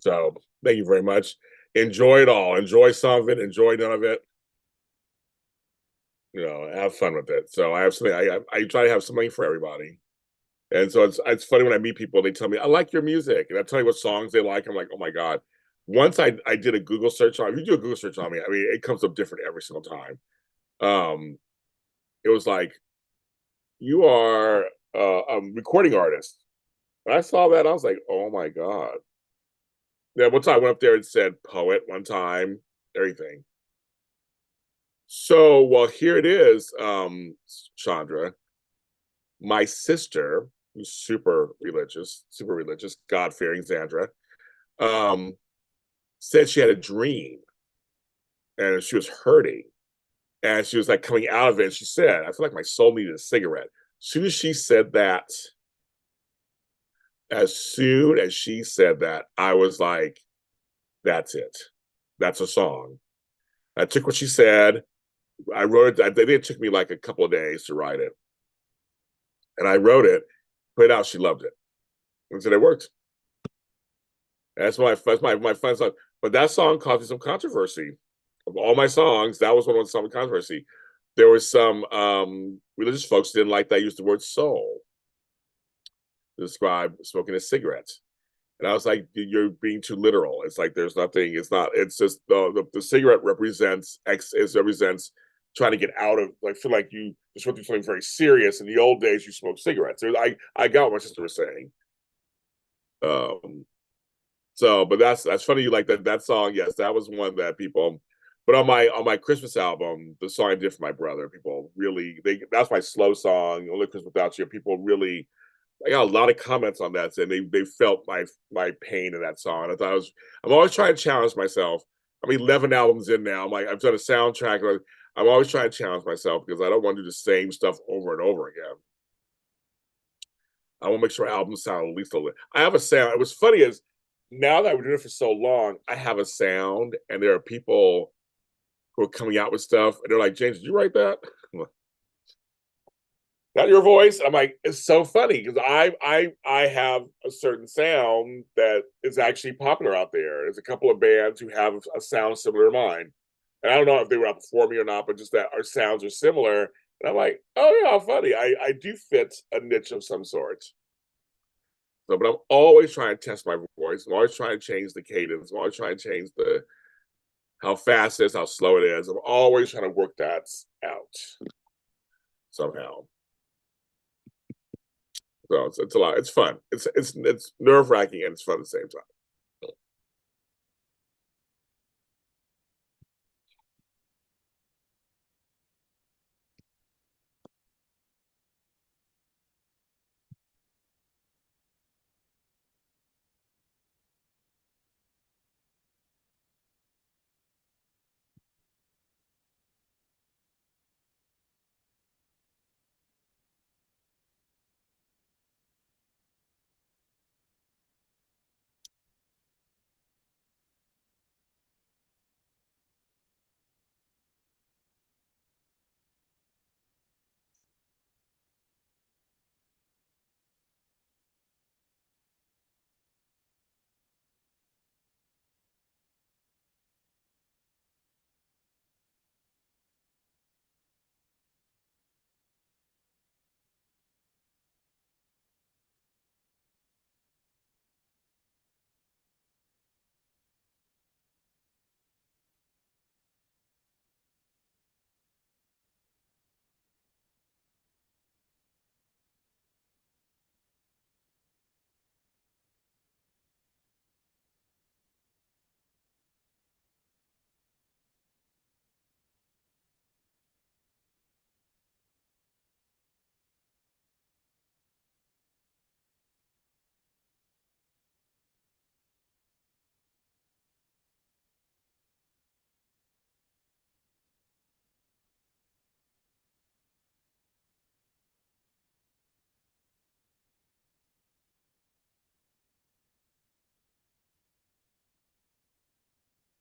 Speaker 1: So thank you very much. Enjoy it all. Enjoy some of it. Enjoy none of it. Have fun with it. So I have something. I try to have something for everybody. And so it's funny when I meet people, they tell me, I like your music. And I tell you what songs they like. I'm like, oh my God. Once I did a Google search on, if you do a Google search on me, I mean, it comes up different every single time. It was like, you are a recording artist. When I saw that, I was like, oh my God. Yeah, one time I went up there and said poet one time, everything. So, well, here it is, Chandra. My sister, who's super religious, God fearing Sandra, um, said she had a dream and she was hurting and she was like coming out of it. And she said, I feel like my soul needed a cigarette. As soon as she said that, I was like, that's it. That's a song. I took what she said. I wrote it. I think it took me like a couple of days to write it. And I wrote it, put it out. She loved it. And said it worked. My fun song. But that song caused me some controversy. Of all my songs, that was one with some controversy. There was some religious folks didn't like that I used the word soul to describe smoking a cigarette. And I was like, you're being too literal. It's like there's nothing, it's not, it's just the cigarette represents trying to get out of like feel like you just went through something very serious. In the old days, you smoked cigarettes. I got what my sister was saying. But that's funny you like that song. Yes, that was one that people. But on my Christmas album, the song I did for my brother, people really that's my slow song, Only Christmas Without You. People really, I got a lot of comments on that saying they felt my pain in that song. I thought I'm always trying to challenge myself. I'm 11 albums in now. I'm like I've done a soundtrack. I'm always trying to challenge myself because I don't want to do the same stuff over and over again. I want to make sure albums sound at least a little. I have a sound. It was funny is now that I've been doing it for so long, I have a sound, and there are people who are coming out with stuff, and they're like, "James, did you write that?" not your voice. I'm like, it's so funny because I have a certain sound that is actually popular out there. There's a couple of bands who have a sound similar to mine. And I don't know if they were out before me or not, but just that our sounds are similar. And I'm like, oh yeah, how funny. I do fit a niche of some sort. So, but I'm always trying to test my voice. I'm always trying to change the cadence. I'm always trying to change the how fast it is, how slow it is. I'm always trying to work that out somehow. So it's a lot. It's fun. It's nerve wracking and it's fun at the same time.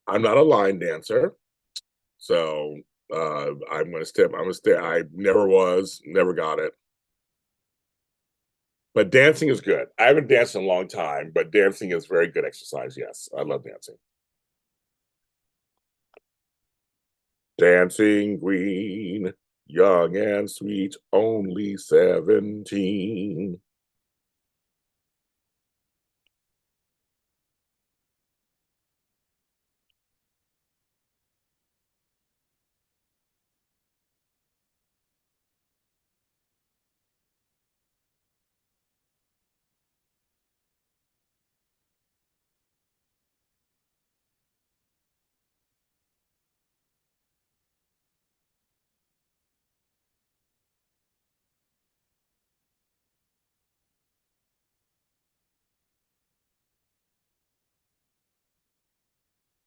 Speaker 1: I'm not a line dancer, so I'm gonna step. I'm gonna stay. I never was, never got it. But dancing is good. I haven't danced in a long time, but dancing is very good exercise. Yes, I love dancing. Dancing Queen, young and sweet, only 17.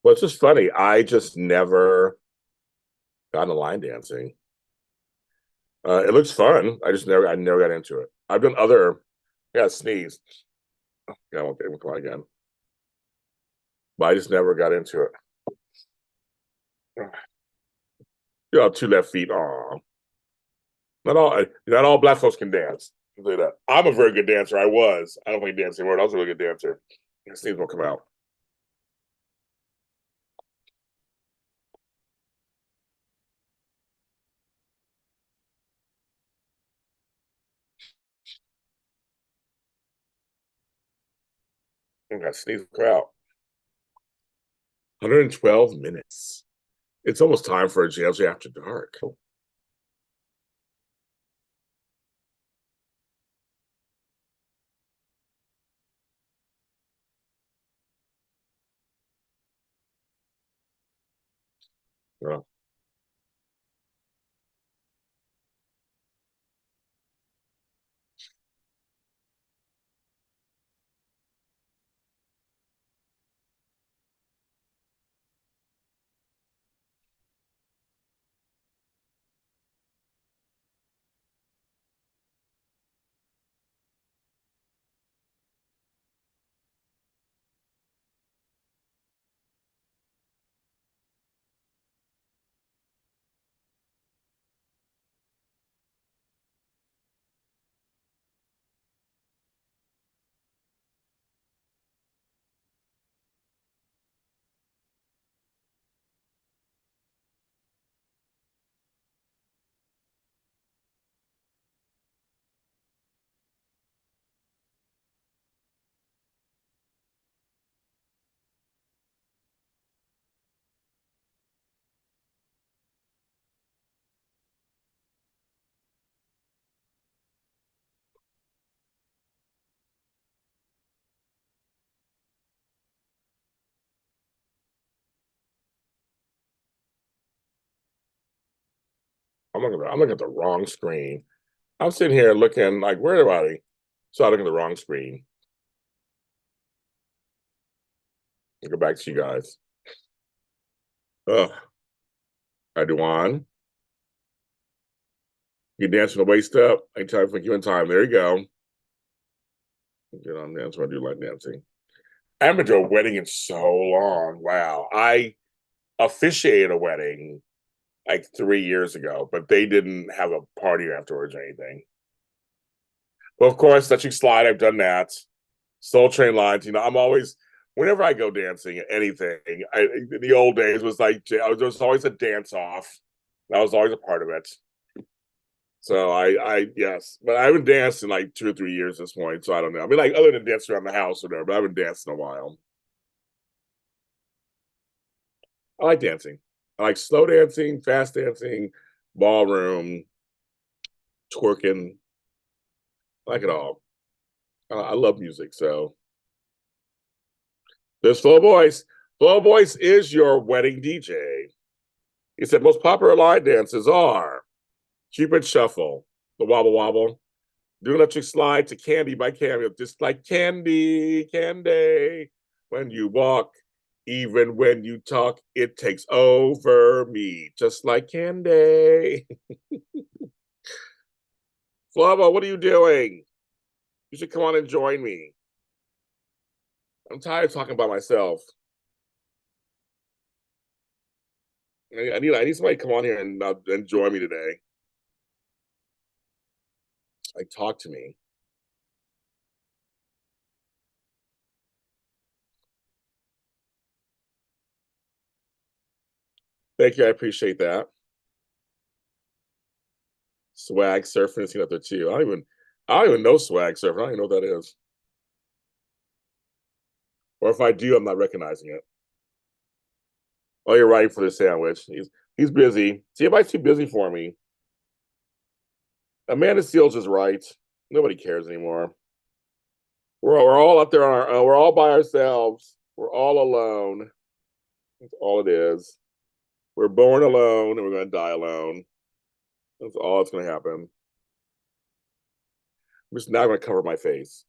Speaker 1: Well, it's just funny. I just never got into line dancing. It looks fun. I never got into it. I've done other, yeah, sneeze. Yeah, I won't get come on again. But I just never got into it. You have two left feet. Aw. Not all black folks can dance. I'll tell you that. I'm a very good dancer. I was. I don't think dance anymore. I was a really good dancer. Sneeze won't come out. I got sneeze will come out. 112 minutes. It's almost time for a JLJ after dark. Yeah. I'm looking at the wrong screen. I'm sitting here looking like, where everybody? So I look at the wrong screen. I'll go back to you guys. Ugh. I do on. You dancing the waist up. I tell you for you in time. There you go. Get on dance. I do like dancing. I haven't been to a wedding in so long. Wow. I officiated a wedding like 3 years ago, but they didn't have a party afterwards or anything. Well, of course, Let You Slide, I've done that. Soul Train lines, I'm always, whenever I go dancing, anything, the old days was like, there was always a dance off. That was always a part of it. So yes, but I haven't danced in like 2 or 3 years at this point, so I don't know. I mean, like other than dancing around the house or whatever, but I haven't danced in a while. I like dancing. I like slow dancing, fast dancing, ballroom, twerking. I like it all. I love music, so there's Flow Voice. Flow Voice is your wedding DJ. He said most popular line dances are Cupid Shuffle, the Wobble Wobble, Do Electric Slide to Candy by Cameo, just like candy, candy. When you walk, even when you talk, it takes over me, just like candy. Flavo, what are you doing? You should come on and join me. I'm tired of talking about myself. I need somebody to come on here and join me today. Like, talk to me. Thank you. I appreciate that. Swag surfing is up there too. I don't even know swag surfing. I don't even know what that is. Or if I do, I'm not recognizing it. Oh, you're right for the sandwich. He's busy. See, everybody's too busy for me. Amanda Seals is right. Nobody cares anymore. We're all up there on our own. We're all by ourselves. We're all alone. That's all it is. We're born alone and we're going to die alone. That's all that's going to happen. I'm just not going to cover my face.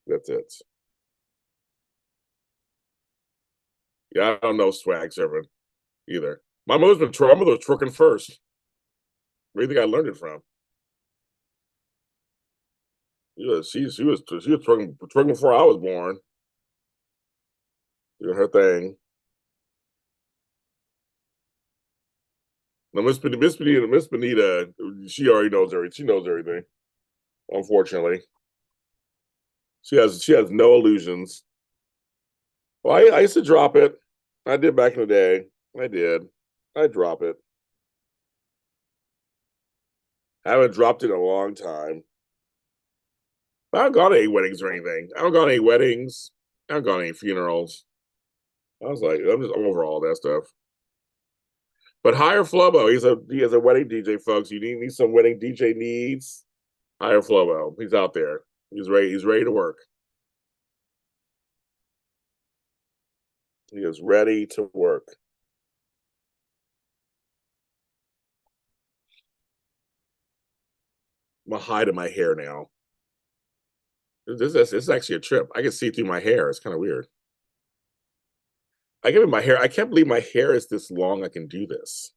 Speaker 1: That's it. Yeah, I don't know swag surfing either. My mother was twerking first. Where do you think I learned it from? She was twerking before I was born. Doing her thing. Now, Miss Benita, she already knows everything. She knows everything. Unfortunately, she has no illusions. Well, I used to drop it. I did back in the day. I did. I drop it. I haven't dropped it in a long time. I haven't gone to any weddings or anything. I haven't gone to any weddings. I haven't gone to any funerals. I was like, I'm over all that stuff. But hire Flobo. He has a wedding DJ, folks. You need some wedding DJ needs. Hire Flobo. He's out there. He's ready. He's ready to work. He is ready to work. I'm gonna hide in my hair now. This is actually a trip. I can see through my hair. It's kind of weird. I give it my hair. I can't believe my hair is this long. I can do this.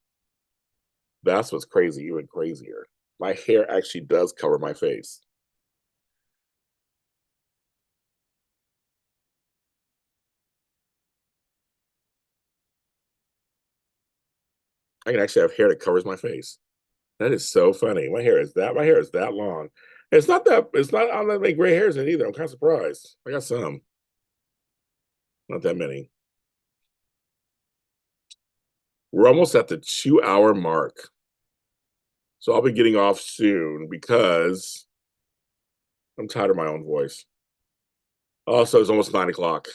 Speaker 1: That's what's crazy, even crazier. My hair actually does cover my face. I can actually have hair that covers my face. That is so funny. My hair is that long. It's not I don't have many gray hairs in it either. I'm kind of surprised. I got some. Not that many. We're almost at the 2-hour mark. So I'll be getting off soon because I'm tired of my own voice. Also, it's almost 9 o'clock.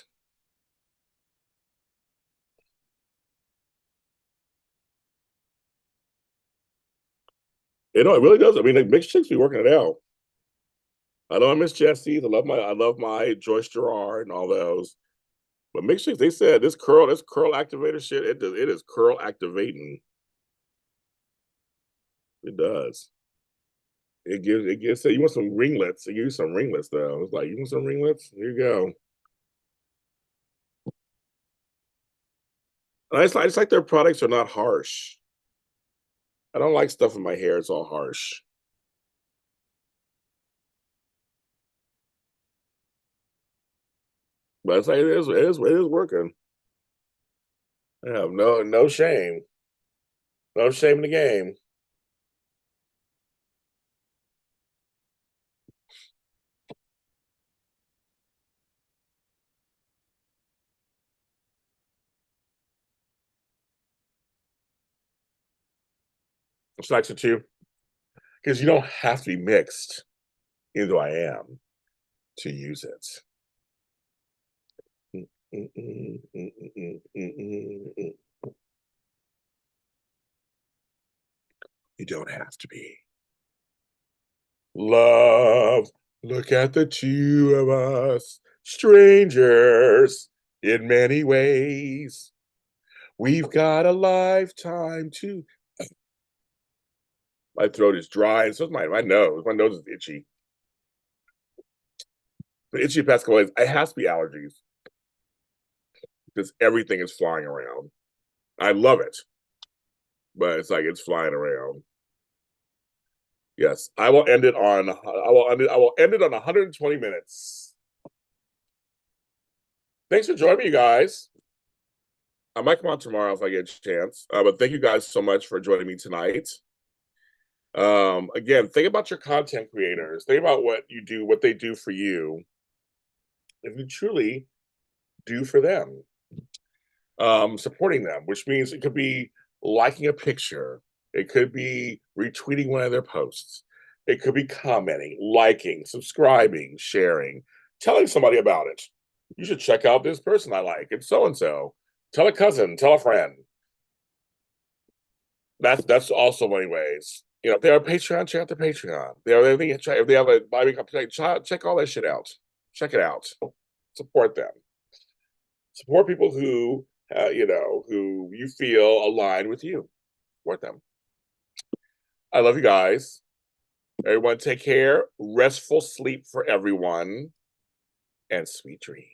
Speaker 1: It really does. I mean, like, mixed chicks be working it out. I know I miss Jesse's. I love my Joyce Gerard and all those. But mixed chicks, they said this curl activator shit, it is curl activating. It does. It gives you want some ringlets. It gives you some ringlets though. It's like, you want some ringlets? Here you go. I just like their products are not harsh. I don't like stuff in my hair. It's all harsh. But it's like it is working. I have no shame. No shame in the game. It's nice too. Because you don't have to be mixed, either I am, to use it. You don't have to be. Love, look at the two of us, strangers in many ways. We've got a lifetime to. My throat is dry, and so is my nose. My nose is itchy. The itchy past couple days, it has to be allergies because everything is flying around. I love it, but it's like it's flying around. Yes, I will end it on. I will end it on 120 minutes. Thanks for joining me, you guys. I might come on tomorrow if I get a chance. But thank you guys so much for joining me tonight. Again, think about your content creators. Think about what you do, what they do for you. If you truly do for them, supporting them, which means it could be liking a picture, it could be retweeting one of their posts, it could be commenting, liking, subscribing, sharing, telling somebody about it. You should check out this person I like. It's so and so. Tell a cousin, tell a friend. That's also many ways. You know, if they have a Patreon, check out their Patreon. If they have a Buy Me Coffee, check all that shit out. Check it out. Support them. Support people who who you feel align with you. Support them. I love you guys. Everyone, take care. Restful sleep for everyone, and sweet dreams.